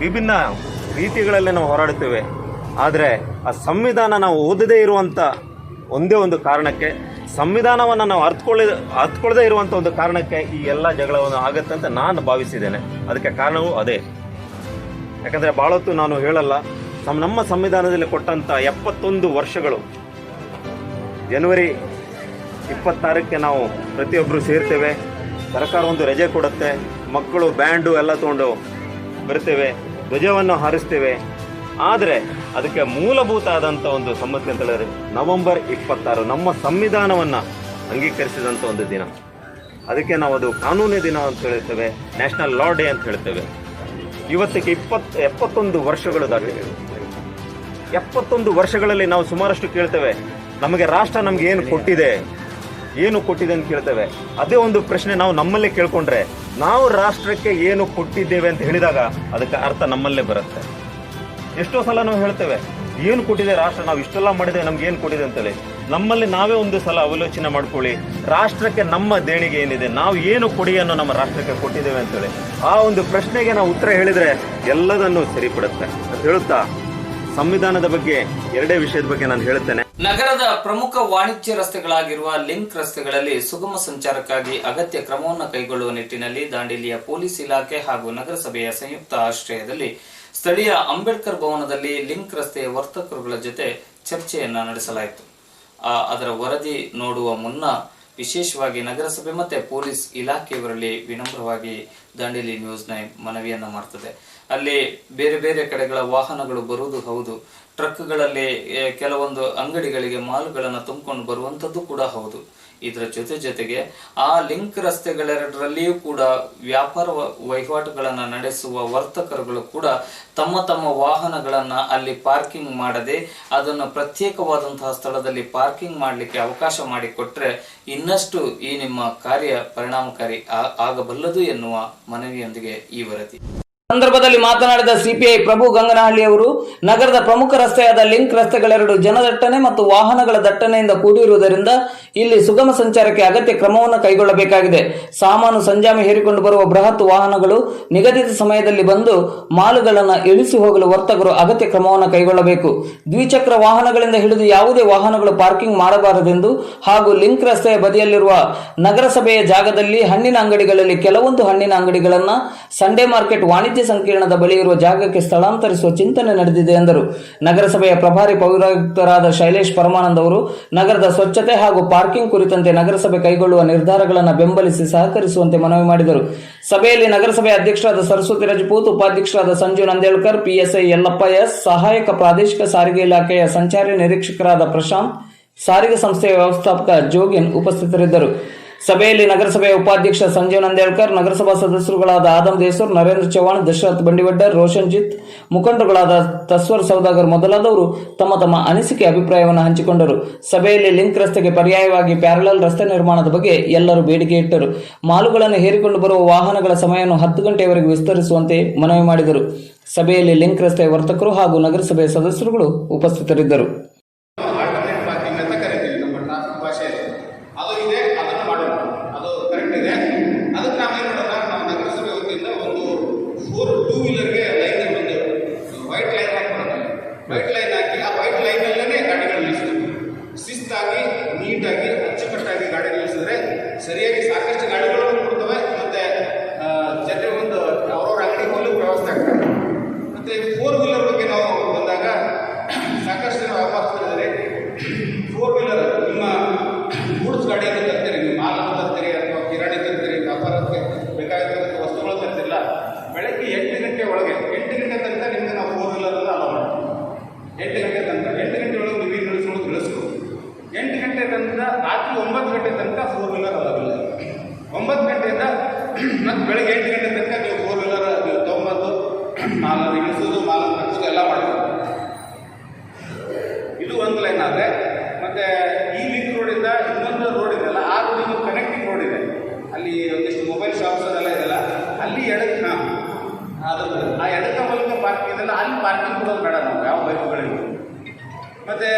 ವಿಭಿನ್ನ ರೀತಿಗಳಲ್ಲಿ ನಾವು ಹೋರಾಡುತ್ತೇವೆ. ಆದರೆ ಆ ಸಂವಿಧಾನ ನಾವು ಓದದೇ ಇರುವಂಥ ಒಂದೇ ಒಂದು ಕಾರಣಕ್ಕೆ, ಸಂವಿಧಾನವನ್ನು ನಾವು ಅರ್ಥಕೊಳ್ಳದೇ ಇರುವಂಥ ಒಂದು ಕಾರಣಕ್ಕೆ ಈ ಎಲ್ಲ ಜಗಳವನ್ನು ಆಗುತ್ತೆ ಅಂತ ನಾನು ಭಾವಿಸಿದ್ದೇನೆ. ಅದಕ್ಕೆ ಕಾರಣವೂ ಅದೇ. ಯಾಕಂದರೆ ಭಾಳ ಹೊತ್ತು ನಾನು ಹೇಳಲ್ಲ, ನಮ್ಮ ಸಂವಿಧಾನದಲ್ಲಿ ಕೊಟ್ಟಂಥ 71 ವರ್ಷಗಳು ಜನವರಿ 26ಕ್ಕೆ ನಾವು ಪ್ರತಿಯೊಬ್ಬರು ಸೇರ್ತೇವೆ. ಸರ್ಕಾರ ಒಂದು ರಜೆ ಕೊಡುತ್ತೆ, ಮಕ್ಕಳು ಬ್ಯಾಂಡು ಎಲ್ಲ ತೊಗೊಂಡು ಬರ್ತೇವೆ. ಧ್ವಜವನ್ನು ಹಾರಿಸ್ತೇವೆ. ಆದರೆ ಅದಕ್ಕೆ ಮೂಲಭೂತ ಆದಂಥ ಒಂದು ಸಮಸ್ಯೆ ಅಂತ ಹೇಳಿದ್ರೆ ನವೆಂಬರ್ 26 ನಮ್ಮ ಸಂವಿಧಾನವನ್ನು ಅಂಗೀಕರಿಸಿದಂಥ ಒಂದು ದಿನ. ಅದಕ್ಕೆ ನಾವು ಅದು ಕಾನೂನು ದಿನ ಅಂತ ಹೇಳ್ತೇವೆ, ನ್ಯಾಷನಲ್ ಲಾ ಡೇ ಅಂತ ಹೇಳ್ತೇವೆ. ಇವತ್ತಿಗೆ 71 ವರ್ಷಗಳು ದಾಟಿವೆ. 71 ವರ್ಷಗಳಲ್ಲಿ ನಾವು ಸುಮಾರಷ್ಟು ಕೇಳ್ತೇವೆ, ನಮಗೆ ರಾಷ್ಟ್ರ ನಮ್ಗೆ ಏನು ಕೊಟ್ಟಿದೆ ಅಂತ ಕೇಳ್ತೇವೆ. ಅದೇ ಒಂದು ಪ್ರಶ್ನೆ ನಾವು ನಮ್ಮಲ್ಲೇ ಕೇಳ್ಕೊಂಡ್ರೆ, ನಾವು ರಾಷ್ಟ್ರಕ್ಕೆ ಏನು ಕೊಟ್ಟಿದ್ದೇವೆ ಅಂತ ಹೇಳಿದಾಗ ಅದಕ್ಕೆ ಅರ್ಥ ನಮ್ಮಲ್ಲೇ ಬರುತ್ತೆ. ಎಷ್ಟೋ ಸಲ ನಾವು ಹೇಳ್ತೇವೆ, ಏನು ಕೊಟ್ಟಿದೆ ರಾಷ್ಟ್ರ, ನಾವು ಇಷ್ಟೆಲ್ಲ ಮಾಡಿದ್ದೇವೆ, ನಮ್ಗೆ ಏನು ಕೊಟ್ಟಿದೆ ಅಂತೇಳಿ. ನಮ್ಮಲ್ಲಿ ನಾವೇ ಒಂದು ಸಲ ಅವಲೋಚನೆ ಮಾಡ್ಕೊಳ್ಳಿ, ರಾಷ್ಟ್ರಕ್ಕೆ ನಮ್ಮ ದೇಣಿಗೆ ಏನಿದೆ, ನಾವು ಏನು ಕೊಡುಗೆಯನ್ನು ನಮ್ಮ ರಾಷ್ಟ್ರಕ್ಕೆ ಕೊಟ್ಟಿದ್ದೇವೆ ಅಂತೇಳಿ. ಆ ಒಂದು ಪ್ರಶ್ನೆಗೆ ನಾವು ಉತ್ತರ ಹೇಳಿದ್ರೆ ಎಲ್ಲದನ್ನೂ ಸರಿಪಡುತ್ತೆ ಅಂತ ಹೇಳುತ್ತಾ ಸಂವಿಧಾನದ ಬಗ್ಗೆ 2 ವಿಷಯದ ಬಗ್ಗೆ ನಾನು ಹೇಳುತ್ತೇನೆ. ನಗರದ ಪ್ರಮುಖ ವಾಣಿಜ್ಯ ರಸ್ತೆಗಳಾಗಿರುವ ಲಿಂಕ್ ರಸ್ತೆಗಳಲ್ಲಿ ಸುಗಮ ಸಂಚಾರಕ್ಕಾಗಿ ಅಗತ್ಯ ಕ್ರಮವನ್ನು ಕೈಗೊಳ್ಳುವ ನಿಟ್ಟಿನಲ್ಲಿ ದಾಂಡೇಲಿಯ ಪೊಲೀಸ್ ಇಲಾಖೆ ಹಾಗೂ ನಗರಸಭೆಯ ಸಂಯುಕ್ತ ಆಶ್ರಯದಲ್ಲಿ ಸ್ಥಳೀಯ ಅಂಬೇಡ್ಕರ್ ಭವನದಲ್ಲಿ ಲಿಂಕ್ ರಸ್ತೆಯ ವರ್ತಕರುಗಳ ಜೊತೆ ಚರ್ಚೆಯನ್ನ ನಡೆಸಲಾಯಿತು. ಅದರ ವರದಿ ನೋಡುವ ಮುನ್ನ ವಿಶೇಷವಾಗಿ ನಗರಸಭೆ ಮತ್ತೆ ಪೊಲೀಸ್ ಇಲಾಖೆಯವರಲ್ಲಿ ವಿನಮ್ರವಾಗಿ ದಾಂಡೇಲಿ ನ್ಯೂಸ್ 9 ಮನವಿಯನ್ನ ಮಾಡ್ತದೆ. ಅಲ್ಲಿ ಬೇರೆ ಬೇರೆ ಕಡೆಗಳ ವಾಹನಗಳು ಬರುವುದು ಹೌದು, ಟ್ರಕ್ಗಳಲ್ಲಿ ಕೆಲವೊಂದು ಅಂಗಡಿಗಳಿಗೆ ಮಾಲ್ಗಳನ್ನು ತುಂಬಿಕೊಂಡು ಬರುವಂತದ್ದು ಕೂಡ ಹೌದು. ಇದರ ಜೊತೆಗೆ ಆ ಲಿಂಕ್ ರಸ್ತೆಗಳೆರಡರಲ್ಲಿಯೂ ಕೂಡ ವ್ಯಾಪಾರ ವಹಿವಾಟುಗಳನ್ನು ನಡೆಸುವ ವರ್ತಕರುಗಳು ಕೂಡ ತಮ್ಮ ವಾಹನಗಳನ್ನ ಅಲ್ಲಿ ಪಾರ್ಕಿಂಗ್ ಮಾಡದೆ ಅದನ್ನು ಪ್ರತ್ಯೇಕವಾದಂತಹ ಸ್ಥಳದಲ್ಲಿ ಪಾರ್ಕಿಂಗ್ ಮಾಡಲಿಕ್ಕೆ ಅವಕಾಶ ಮಾಡಿಕೊಟ್ರೆ ಇನ್ನಷ್ಟು ಈ ನಿಮ್ಮ ಕಾರ್ಯ ಪರಿಣಾಮಕಾರಿ ಆಗಬಲ್ಲದು ಎನ್ನುವ ಮನವಿಯೊಂದಿಗೆ ಈ ವರದಿ. ಸಂದರ್ಭದಲ್ಲಿ ಮಾತನಾಡಿದ ಸಿಪಿಐ ಪ್ರಭು ಗಂಗನಹಳ್ಳಿ ಅವರು, ನಗರದ ಪ್ರಮುಖ ರಸ್ತೆಯಾದ ಲಿಂಕ್ ರಸ್ತೆಗಳೆರಡು ಜನದಟ್ಟಣೆ ಮತ್ತು ವಾಹನಗಳ ದಟ್ಟಣೆಯಿಂದ ಕೂಡಿರುವುದರಿಂದ ಇಲ್ಲಿ ಸುಗಮ ಸಂಚಾರಕ್ಕೆ ಅಗತ್ಯ ಕ್ರಮವನ್ನು ಕೈಗೊಳ್ಳಬೇಕಾಗಿದೆ. ಸಾಮಾನು ಸಂಜಾಮೆ ಹೇರಿಕೊಂಡು ಬರುವ ಬೃಹತ್ ವಾಹನಗಳು ನಿಗದಿತ ಸಮಯದಲ್ಲಿ ಬಂದು ಮಾಲುಗಳನ್ನು ಇಳಿಸಿ ಹೋಗಲು ವರ್ತಕರು ಅಗತ್ಯ ಕ್ರಮವನ್ನು ಕೈಗೊಳ್ಳಬೇಕು. ದ್ವಿಚಕ್ರ ವಾಹನಗಳಿಂದ ಹಿಡಿದು ಯಾವುದೇ ವಾಹನಗಳು ಪಾರ್ಕಿಂಗ್ ಮಾಡಬಾರದೆಂದು ಹಾಗೂ ಲಿಂಕ್ ರಸ್ತೆಯ ಬದಿಯಲ್ಲಿರುವ ನಗರಸಭೆಯ ಜಾಗದಲ್ಲಿ ಹಣ್ಣಿನ ಅಂಗಡಿಗಳಲ್ಲಿ ಕೆಲವೊಂದು ಹಣ್ಣಿನ ಅಂಗಡಿಗಳನ್ನು ಸಂಡೇ ಮಾರ್ಕೆಟ್ ವಾಣಿಜ್ಯ ಸಂಕೀರ್ಣದ ಬಳಿ ಇರುವ ಜಾಗಕ್ಕೆ ಸ್ಥಳಾಂತರಿಸುವ ಚಿಂತನೆ ನಡೆದಿದೆ ಎಂದರು. ನಗರಸಭೆಯ ಪ್ರಭಾರಿ ಪೌರಾಯುಕ್ತರಾದ ಶೈಲೇಶ್ ಪರಮಾನಂದ್ ಅವರು ನಗರದ ಸ್ವಚ್ಛತೆ ಹಾಗೂ ಪಾರ್ಕಿಂಗ್ ಕುರಿತಂತೆ ನಗರಸಭೆ ಕೈಗೊಳ್ಳುವ ನಿರ್ಧಾರಗಳನ್ನು ಬೆಂಬಲಿಸಿ ಸಹಕರಿಸುವಂತೆ ಮನವಿ ಮಾಡಿದರು. ಸಭೆಯಲ್ಲಿ ನಗರಸಭೆ ಅಧ್ಯಕ್ಷರಾದ ಸರಸ್ವತಿ ರಜಪೂತ್, ಉಪಾಧ್ಯಕ್ಷರಾದ ಸಂಜು ನಂದೇಳ್ಕರ್, ಪಿಎಸ್ಐ ಯಲ್ಲಪ್ಪ ಎಸ್, ಸಹಾಯಕ ಪ್ರಾದೇಶಿಕ ಸಾರಿಗೆ ಇಲಾಖೆಯ ಸಂಚಾರಿ ನಿರೀಕ್ಷಕರಾದ ಪ್ರಶಾಂತ್, ಸಾರಿಗೆ ಸಂಸ್ಥೆಯ ವ್ಯವಸ್ಥಾಪಕ ಜೋಗಿನ್ ಉಪಸ್ಥಿತರಿದ್ದರು. ಸಭೆಯಲ್ಲಿ ನಗರಸಭೆಯ ಉಪಾಧ್ಯಕ್ಷ ಸಂಜೀವ್ ನಂದೇಳ್ಕರ್, ನಗರಸಭಾ ಸದಸ್ಯರುಗಳಾದ ಆದಮ್ ದೇಸೂರ್, ನರೇಂದ್ರ ಚೌಹಾಣ್, ದಶರಥ್ ಬಂಡಿವಡ್ಡರ್, ರೋಷನ್ ಜಿತ್, ಮುಖಂಡರುಗಳಾದ ತಸ್ವರ್ ಸೌದಾಗರ್ ಮೊದಲಾದವರು ತಮ್ಮ ಅನಿಸಿಕೆ ಅಭಿಪ್ರಾಯವನ್ನು ಹಂಚಿಕೊಂಡರು. ಸಭೆಯಲ್ಲಿ ಲಿಂಕ್ ರಸ್ತೆಗೆ ಪರ್ಯಾಯವಾಗಿ ಪ್ಯಾರಲಲ್ ರಸ್ತೆ ನಿರ್ಮಾಣದ ಬಗ್ಗೆ ಎಲ್ಲರೂ ಬೇಡಿಕೆ ಇಟ್ಟರು. ಮಾಲುಗಳನ್ನು ಹೇರಿಕೊಂಡು ಬರುವ ವಾಹನಗಳ ಸಮಯವನ್ನು 10 ಗಂಟೆಯವರೆಗೆ ವಿಸ್ತರಿಸುವಂತೆ ಮನವಿ ಮಾಡಿದರು. ಸಭೆಯಲ್ಲಿ ಲಿಂಕ್ ರಸ್ತೆಯ ವರ್ತಕರು ಹಾಗೂ ನಗರಸಭೆಯ ಸದಸ್ಯರುಗಳು ಉಪಸ್ಥಿತರಿದ್ದರು. ನೀಟಾಗಿ ಅಚ್ಚುಕಟ್ಟಾಗಿ ಗಾಡಿ ನಿಲ್ಲಿಸಿದ್ರೆ ಸರಿಯಾಗಿ ಸಾಕಷ್ಟು ಗಾಡಿಗಳನ್ನು ಕೊಡ್ತವೆ. ಮತ್ತೆ ಜನರಿಗೆ ಒಂದು ಅವ್ರವ್ರ ಅಂಗಡಿಗೆ ಹೋಗ್ಲಿಕ್ಕೆ ವ್ಯವಸ್ಥೆ ಆಗ್ತದೆ. ಮತ್ತೆ 4 ವೀಲರ್ ಬಗ್ಗೆ ನಾವು ಬಂದಾಗ ಸಾಕಷ್ಟು ಜನ ವ್ಯಾಪಾರಸ್ಥರಿದ್ದಾರೆ. 4 ವೀಲರ್ ನಿಮ್ಮ ಗೂಡ್ಸ್ ಗಾಡಿಯನ್ನು ತರ್ತೀರಿ, ನಿಮ್ಮ ಮಾಲನ್ನು ತರ್ತೀರಿ ಅಥವಾ ಕಿರಾಣಿ ತರ್ತೀರಿ, ವ್ಯಾಪಾರಕ್ಕೆ ಬೇಕಾಗಿರ್ತಕ್ಕಂಥ ವಸ್ತುಗಳು ತರ್ತಿಲ್ಲ. ಬೆಳಗ್ಗೆ 8 ಗಂಟೆ ಒಳಗೆ 8 ಗಂಟೆ ತನಕ ನಿಮಗೆ ನಾವು 4 ವೀಲರ್ ಅಲೋ ಮಾಡ್ತೀವಿ. 8 ಗಂಟೆ ತನಕ 8 ಗಂಟೆ ಒಳಗೆ ನೀವು ಏನು ಇಳಿಸ್ಕೊಂಡು ಇಳಿಸ್ಬೋದು. 8 ಗಂಟೆ ತನಕ ರಾತ್ರಿ 9 ಗಂಟೆ ತನಕ 4 ವೀಲರ್ ಅಲೋವಿಲ್ಲ. 9 ಗಂಟೆಯಿಂದ ಮತ್ತು ಬೆಳಗ್ಗೆ 8 ಗಂಟೆ ತನಕ ನೀವು 4 ವೀಲರ್ ನೀವು ತೊಗೊಂಬಂದು ಮಾಲನ್ನು ಇಳಿಸೋದು, ಮಾಲನ್ನು ಹಾಕೋದು ಎಲ್ಲ ಮಾಡ್ಬೋದು. ಇದು ಒಂದು ಲೈನ್ ಆದರೆ ಮತ್ತೆ ಈ ಲಿಂಕ್ ರೋಡಿಂದ ಇನ್ನೊಂದು ರೋಡ್ ಇದೆಯಲ್ಲ, ಆ ರೋಡಿಗೆ ಕನೆಕ್ಟಿಂಗ್ ರೋಡ್ ಇದೆ. ಅಲ್ಲಿ ಒಂದಿಷ್ಟು ಮೊಬೈಲ್ ಶಾಪ್ಸ್ ಅದೆಲ್ಲ ಇದೆಯಲ್ಲ, ಅಲ್ಲಿ ಆ ಎಡಕ ಮೂಲಕ ಪಾರ್ಕಿಂಗ್ ಇದೆಲ್ಲ, ಅಲ್ಲಿ ಪಾರ್ಕಿಂಗ್ ಕೊಡೋದು ಬೇಡ ನಾವು ಯಾವ ಬೈಕ್ಗಳಿಗೆ. ಮತ್ತು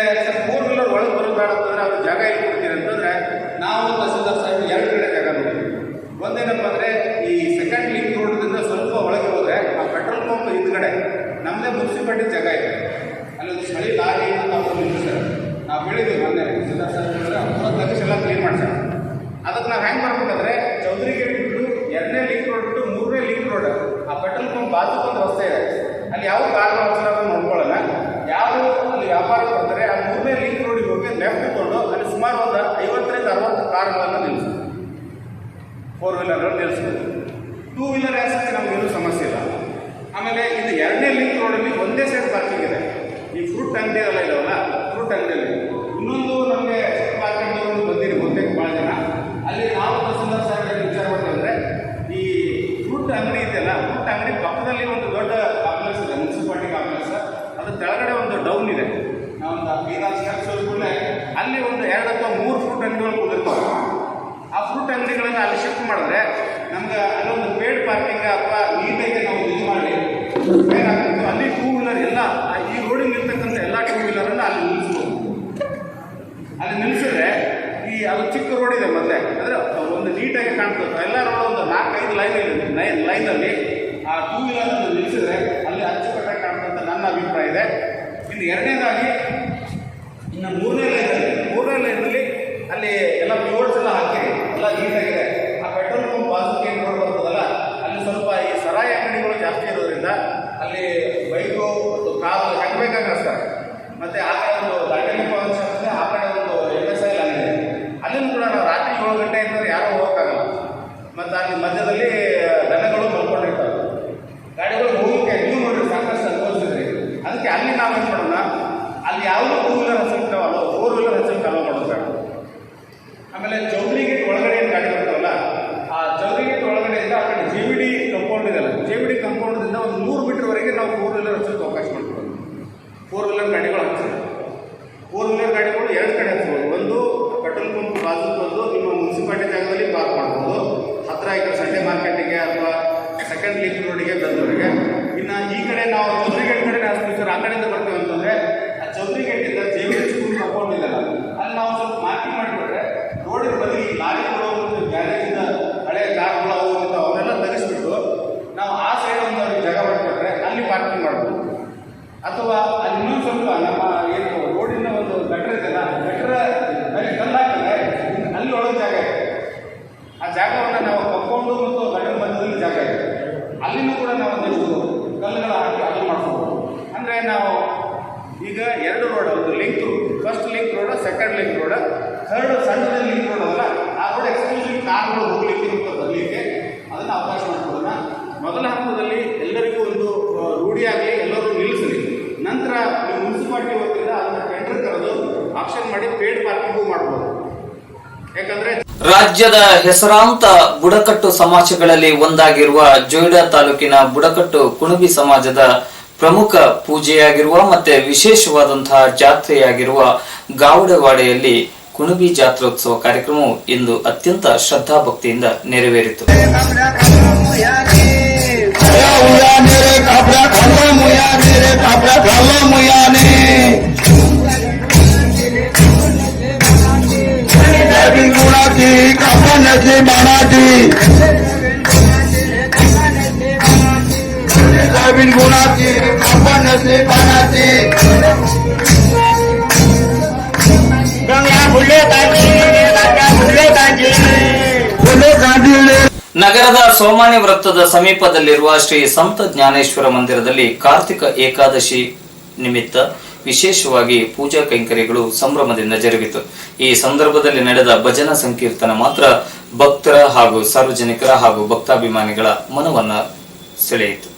4 ವೀಲರ್ ಒಳಗೆ ಬರೋದು ಬೇಡ ಅಂತಂದರೆ ಅವ್ರು ಜಾಗ ಎಲ್ಲಿ ಕೊಡ್ತೀರಿ ಅಂತಂದರೆ, ನಾವು ತಹಸೀಲ್ದಾರ್ ಸಾಹೇಬ್ 2 ಕಡೆ ಜಾಗ ನೋಡ್ತೀವಿ. ಒಂದೇನಪ್ಪ ಅಂದರೆ ಈ ಸೆಕೆಂಡ್ ಲಿಂಕ್ ರೋಡ್ದಿಂದ ಸ್ವಲ್ಪ ಒಳಗೆ ಹೋದರೆ ಆ ಪೆಟ್ರೋಲ್ ಪಂಪ್ ಹಿಂದ್ಗಡೆ ನಮ್ಮದೇ ಮುನ್ಸಿಪಾಲ್ಟಿ ಜಾಗ ಇದೆ. ಅಲ್ಲಿ ಒಂದು ಸ್ಥಳೀಯ ಲಾರಿ ನಾವು ನಿಲ್ಲಿಸ್ತಾರೆ. ನಾವು ಹೇಳಿದ್ವಿ ಮೊನ್ನೆ ತಹಸೀಲ್ದಾರ್ ಸಾಹೇಬ್ ಪೂರ ತಗ್ಗಿಸಿ ಎಲ್ಲ ಕ್ಲೀನ್ ಮಾಡ್ತಾರೆ. ಅದಕ್ಕೆ ನಾವು ಹೆಂಗೆ ಮಾಡ್ಬೇಕಂದ್ರೆ ಚೌಧರಿ ಗೇಟ್ ಬಿಟ್ಟು 2ನೇ ಲಿಂಕ್ ರೋಡ್ ಬಿಟ್ಟು 3ನೇ ಲಿಂಕ್ ರೋಡ್ ಆ ಪೆಟ್ರೋಲ್ ಪಂಪ್ ಬಾಜುಕೊಂದು ರಸ್ತೆ ಇದೆ. ಅಲ್ಲಿ ಯಾವ ಕಾರಣ ಅವಸರ ನೋಡ್ಕೊಳ್ಳಲ್ಲ. ಯಾರು ಅಲ್ಲಿ ವ್ಯಾಪಾರ ಬರ್ತಾರೆ ಆ 3ನೇ ಲಿಂಕ್ ರೋಡಿಗೆ ಹೋಗಿ ಲೆಫ್ಟ್ ಇಟ್ಕೊಂಡು ಅಲ್ಲಿ ಸುಮಾರು ಒಂದು 50ರಿಂದ 60 ಕಾರುಗಳನ್ನು ನಿಲ್ಲಿಸ್ತಾರೆ. 4 ವೀಲರ್ಗಳು ನಿಲ್ಲಿಸ್ಬೋದು. 2 ವೀಲರ್ ಆಕ್ಸಿಡೆಂಟ್ ನಮಗೇನು ಸಮಸ್ಯೆ ಇಲ್ಲ. ಆಮೇಲೆ ಆಮೇಲೆ ಇದು 2ನೇ ಲಿಂಕ್ ರೋಡಲ್ಲಿ ಒಂದೇ ಸೈಡ್ ಪಾರ್ಕಿಂಗ್ ಇದೆ. ಈ ಫ್ರೂಟ್ ಅಂಗಡಿ ಎಲ್ಲ ಇದಾವಲ್ಲ, ಫ್ರೂಟ್ ಅಂಗಡಿಯಲ್ಲಿ ಇನ್ನೊಂದು ನಮಗೆ ಪಾರ್ಕಿಂಗ್ ಒಂದು ಬಂದಿರಿ ಬಹುತೇಕ ಭಾಳ ಜನ. ಅಲ್ಲಿ ನಾವು ತಹಸೀಲ್ದಾರ್ ಸಾಹೇಬ್ ವಿಚಾರ ಮಾಡ್ತೇವೆ, ಈ ಫ್ರೂಟ್ ಅಂಗಡಿ ಇದೆಯಲ್ಲ, ಫ್ರೂಟ್ ಅಂಗಡಿ ಪಕ್ಕದಲ್ಲಿ ಒಂದು ದೊಡ್ಡ ಕಾಂಪ್ಲೆಕ್ಸ್ ಇದೆ, ಮುನ್ಸಿಪಾಲಿಟಿ ಕಾಂಪ್ಲೆಕ್ಸ್. ಅದು ಕೆಳಗಡೆ ಒಂದು ಡೌನ್ ಇದೆ, ಒಂದು 5-6 ಸ್ಟೆಪ್ಸ್ ಕೂಡಲೇ ಅಲ್ಲಿ ಒಂದು 2 ಅಥವಾ 3 ಫ್ರೂಟ್ ಅಂಗಡಿಗಳು ಕೂಡಿರ್ತಾವೆ. ಆ ಫ್ರೂಟ್ ಅಂಗಡಿಗಳನ್ನು ಅಲ್ಲಿ ಶಿಫ್ಟ್ ಮಾಡಿದ್ರೆ ನಮ್ಗೆ ಅಲ್ಲೊಂದು ಪೇಡ್ ಪಾರ್ಕಿಂಗ್ ಅಥವಾ ನೀಟಾಗಿ ನಾವು ಇದು ಮಾಡಿ ಅಲ್ಲಿ 2 ವೀಲರ್ ಎಲ್ಲ ಈ ರೋಡಿಗೆ ಇರ್ತಕ್ಕಂಥ ಎಲ್ಲ 2 ವೀಲರನ್ನು ಅಲ್ಲಿ ನಿಲ್ಲಿಸ್ಬೋದು. ಅಲ್ಲಿ ನಿಲ್ಲಿಸಿದ್ರೆ ಅದು ಚಿಕ್ಕ ರೋಡ್ ಇದೆ ಮೊದಲೇ, ಅಂದರೆ ಒಂದು ನೀಟಾಗಿ ಕಾಣ್ತದೆ. ಎಲ್ಲ ರೋಡ್ ಒಂದು 4-5 ಲೈನಲ್ಲಿ ಆ 2 ವೀಲರ್ ನಿಲ್ಲಿಸಿದ್ರೆ ಅಲ್ಲಿ ಅಚ್ಚುಕಟ್ಟಾಗಿ ಕಾಣ್ತಂತ ನನ್ನ ಅಭಿಪ್ರಾಯ ಇದೆ. ಇನ್ನು 2ನೇದಾಗಿ ಇನ್ನು 3ನೇ ಲೈನಲ್ಲಿ ಅಲ್ಲಿ ಎಲ್ಲ ಬೋರ್ಡ್ಸ್ ಎಲ್ಲ ಹಾಕಿರಿ, ಎಲ್ಲ ನೀಟಾಗಿದೆ. ಆ ಪೆಟ್ರೋಲ್ ಪಂಪ್ ಬಾಜುಗೆ ಏನು ರೋಡ್ ಬರ್ತದಲ್ಲ, ಅಲ್ಲಿ ಸ್ವಲ್ಪ ಈ ಸರಾಯಿ ಅಂಗಡಿಗಳು ಜಾಸ್ತಿ ಇರೋದ್ರಿಂದ ಅಲ್ಲಿ ಬೈಕು ಮತ್ತು ಕಾರು ಹೆಂಗೆ ಬೇಕಾಗಿ ನಡೆಸ್ತಾರೆ. ಮತ್ತು ಆ ಕಡೆ ಒಂದು ದಾಂಡೇಲಿ ಫಂಕ್ಷನ್ ಇದೆ, ಆ ಕಡೆ ಒಂದು MSI ಅಲ್ಲಿದೆ. ಅಲ್ಲಿನೂ ಕೂಡ ನಾವು ರಾತ್ರಿ 7 ಗಂಟೆ ಇದ್ದರೆ ಯಾರೂ ಹೋಗೋಕ್ಕಾಗಲ್ಲ. ಮತ್ತು ಅಲ್ಲಿ ಮಧ್ಯದಲ್ಲಿ ದನಗಳು ಮಲ್ಕೊಂಡಿರ್ತಾರೆ, ಗಾಡಿಗಳು ಹೋಗೋಕ್ಕೆ ನೀವು ನೋಡಿರಿ ಸಾಕಷ್ಟು ಅನುಭವಿಸಿದ್ರಿ. ಅದಕ್ಕೆ ಅಲ್ಲಿ ನಾವು ಏನು ಮಾಡೋಣ, ಅಲ್ಲಿ ಯಾವುದೋ 2 ವೀಲರ್ ಹಚ್ಚಲಿಕ್ಕೆ ಅಲೋ 4 ವೀಲರ್ ಹಚ್ಚಲಿಕ್ಕೆ ಅಲೋ ಮಾಡೋದು ಬೇಡ. ಆಮೇಲೆ ಚೌಧರಿ ಗೇಟ್ ಒಳಗಡೆ ಏನು ಗಾಡಿ ಬರ್ತಾವಲ್ಲ, ಆ ಚೌಧರಿ ಗೇಟ್ ಒಳಗಡೆಯಿಂದ ಆ ಕಡೆ JVD ಕಂಪೌಂಡ್ ಇದೆಯಲ್ಲ, JVD ಕಂಪೌಂಡ್ದಿಂದ ಒಂದು 100 ಮೀಟರ್ವರೆಗೆ ನಾವು 4 ವೀಲರ್ ಹಚ್ಚೋಕ್ಕೆ ಅವಕಾಶ ಮಾಡ್ತೀವಿ. 4 ವೀಲರ್ ಗಾಡಿಗಳು ಹಚ್ಚಿದೆ. 4 ವೀಲರ್ ಗಾಡಿಗಳು 2 ಕಡೆ ಹಚ್ಬೋದು. ಒಂದು ಪೆಟ್ರೋಲ್ ಪಂಪ್ ಬಾಜು ಬಂದು ನಿಮ್ಮ ಮುನ್ಸಿಪಾಲಿಟಿ ಜಾಗದಲ್ಲಿ ಪಾರ್ಕ್ ಮಾಡ್ಬೋದು, ಹತ್ತಿರ ಈ ಕಡೆ ಸಂಡೆ ಮಾರ್ಕೆಟಿಗೆ ಅಥವಾ 2nd ಲಿಂಕ್ ರೋಡಿಗೆ ಬಂದವರಿಗೆ. ಇನ್ನು ಈ ಕಡೆ ನಾವು ಚೌಧರಿ ಗೇಟ್ ಕಡೆ ಹಚ್ತೀವಿ, ಆ ಕಡೆಯಿಂದ ಬರ್ತೇವೆ ಅಂತಂದರೆ ಆ ಚೌಧರಿ ಗೇಟಿಂದ JVD ಸ್ಕೂಲ್ ಕಂಪೌಂಡ್ ಇದೆಯಲ್ಲ, ಅಲ್ಲಿ ನಾವು ಸ್ವಲ್ಪ ಮಾರ್ಕಿಂಗ್ ಮಾಡಿಬಿಟ್ರೆ ರೋಡಿನ ಬದಿ ಲಾರಿಗಳು ಮತ್ತು ಗ್ಯಾರೇಜಿಂದ ಹಳೆ ಕಾರ್ಗಳು ಅವು ಮತ್ತು ಅವನ್ನೆಲ್ಲ ತರಿಸ್ಬಿಟ್ಟು ನಾವು ಆ ಸೈಡ್ ಒಂದು ಜಾಗ ಮಾಡಿಕೊಟ್ರೆ ಅಲ್ಲಿ ಪಾರ್ಕಿಂಗ್ ಮಾಡ್ಬೋದು. ಅಥವಾ ಅಲ್ಲಿ ಇನ್ನೊಂದು ಸ್ವಲ್ಪ ನಮ್ಮ ಏನು ರೋಡಿನ ಒಂದು ಗಟ್ರ ಇದೆಯಲ್ಲ, ಗಟ್ರ ಕಲ್ಲು ಹಾಕಿದ್ರೆ ಅಲ್ಲಿ ಒಳಗೆ ಜಾಗ ಇದೆ. ಆ ಜಾಗವನ್ನು ನಾವು ಕಂಪೌಂಡು ಮತ್ತು ಗಟ್ರ ಮಧ್ಯದಲ್ಲಿ ಜಾಗ ಇದೆ, ಅಲ್ಲಿನೂ ಕೂಡ ನಾವು ಒಂದಿಷ್ಟು ಕಲ್ಲುಗಳ ಹಾಕಿ ಅದು ಮಾಡ್ಬೋದು. ಅಂದರೆ ನಾವು ಈಗ 2 ರೋಡ್, ಒಂದು link, first link road, 2nd link road, 3rd ಸಣ್ಣ ಲಿಂಕ್ ರೋಡ್ ಅದಲ್ಲ, ಆ ರೋಡ್ ಎಕ್ಸ್ಕ್ಲೂಸಿವ್ ಕಾರ್ಗಳು ಹೋಗ್ಲಿಕ್ಕೆ ಮತ್ತು ಬರಲಿಕ್ಕೆ ಅದನ್ನು ಅವಕಾಶ ಮಾಡ್ಕೊಳ್ಳೋಣ. ಮೊದಲ ಹಂತದಲ್ಲಿ ಎಲ್ಲರಿಗೂ ಒಂದು ರೂಢಿಯಾಗಲಿ, ಎಲ್ಲರೂ ನಿಲ್ಲಿಸಲಿ. ನಂತರ ಮುನ್ಸಿಪಾಲಿಟಿ ವತಿಯಿಂದ ಅದನ್ನು ಟೆಂಡರ್ ಕರೆದು ಆಕ್ಷನ್ ಮಾಡಿ ಪೇಡ್ ಪಾರ್ಕಿಂಗು ಮಾಡ್ಬೋದು. ಯಾಕಂದ್ರೆ ರಾಜ್ಯದ ಹೆಸರಾಂತ ಬುಡಕಟ್ಟು ಸಮಾಜಗಳಲ್ಲಿ ಒಂದಾಗಿರುವ ಜೊಯ್ಡಾ ತಾಲೂಕಿನ ಬುಡಕಟ್ಟು ಕುಣಬಿ ಸಮಾಜದ ಪ್ರಮುಖ ಪೂಜೆಯಾಗಿರುವ ಮತ್ತೆ ವಿಶೇಷವಾದಂತಹ ಜಾತ್ರೆಯಾಗಿರುವ ಗಾವಡವಾಡೆಯಲ್ಲಿ ಕುಣಬಿ ಜಾತ್ರೋತ್ಸವ ಕಾರ್ಯಕ್ರಮವು ಇಂದು ಅತ್ಯಂತ ಶ್ರದ್ಧಾಭಕ್ತಿಯಿಂದ ನೆರವೇರಿತು. ನಗರದ ಸೋಮಾನಿ ವೃತ್ತದ ಸಮೀಪದಲ್ಲಿರುವ ಶ್ರೀ ಸಂತ ಜ್ಞಾನೇಶ್ವರ ಮಂದಿರದಲ್ಲಿ ಕಾರ್ತಿಕ ಏಕಾದಶಿ ನಿಮಿತ್ತ ವಿಶೇಷವಾಗಿ ಪೂಜಾ ಕೈಂಕರ್ಯಗಳು ಸಂಭ್ರಮದಿಂದ ಜರುಗಿತು. ಈ ಸಂದರ್ಭದಲ್ಲಿ ನಡೆದ ಭಜನಾ ಸಂಕೀರ್ತನ ಮಾತ್ರ ಭಕ್ತರ ಹಾಗೂ ಸಾರ್ವಜನಿಕರ ಹಾಗೂ ಭಕ್ತಾಭಿಮಾನಿಗಳ ಮನವನ್ನ ಸೆಳೆಯಿತು.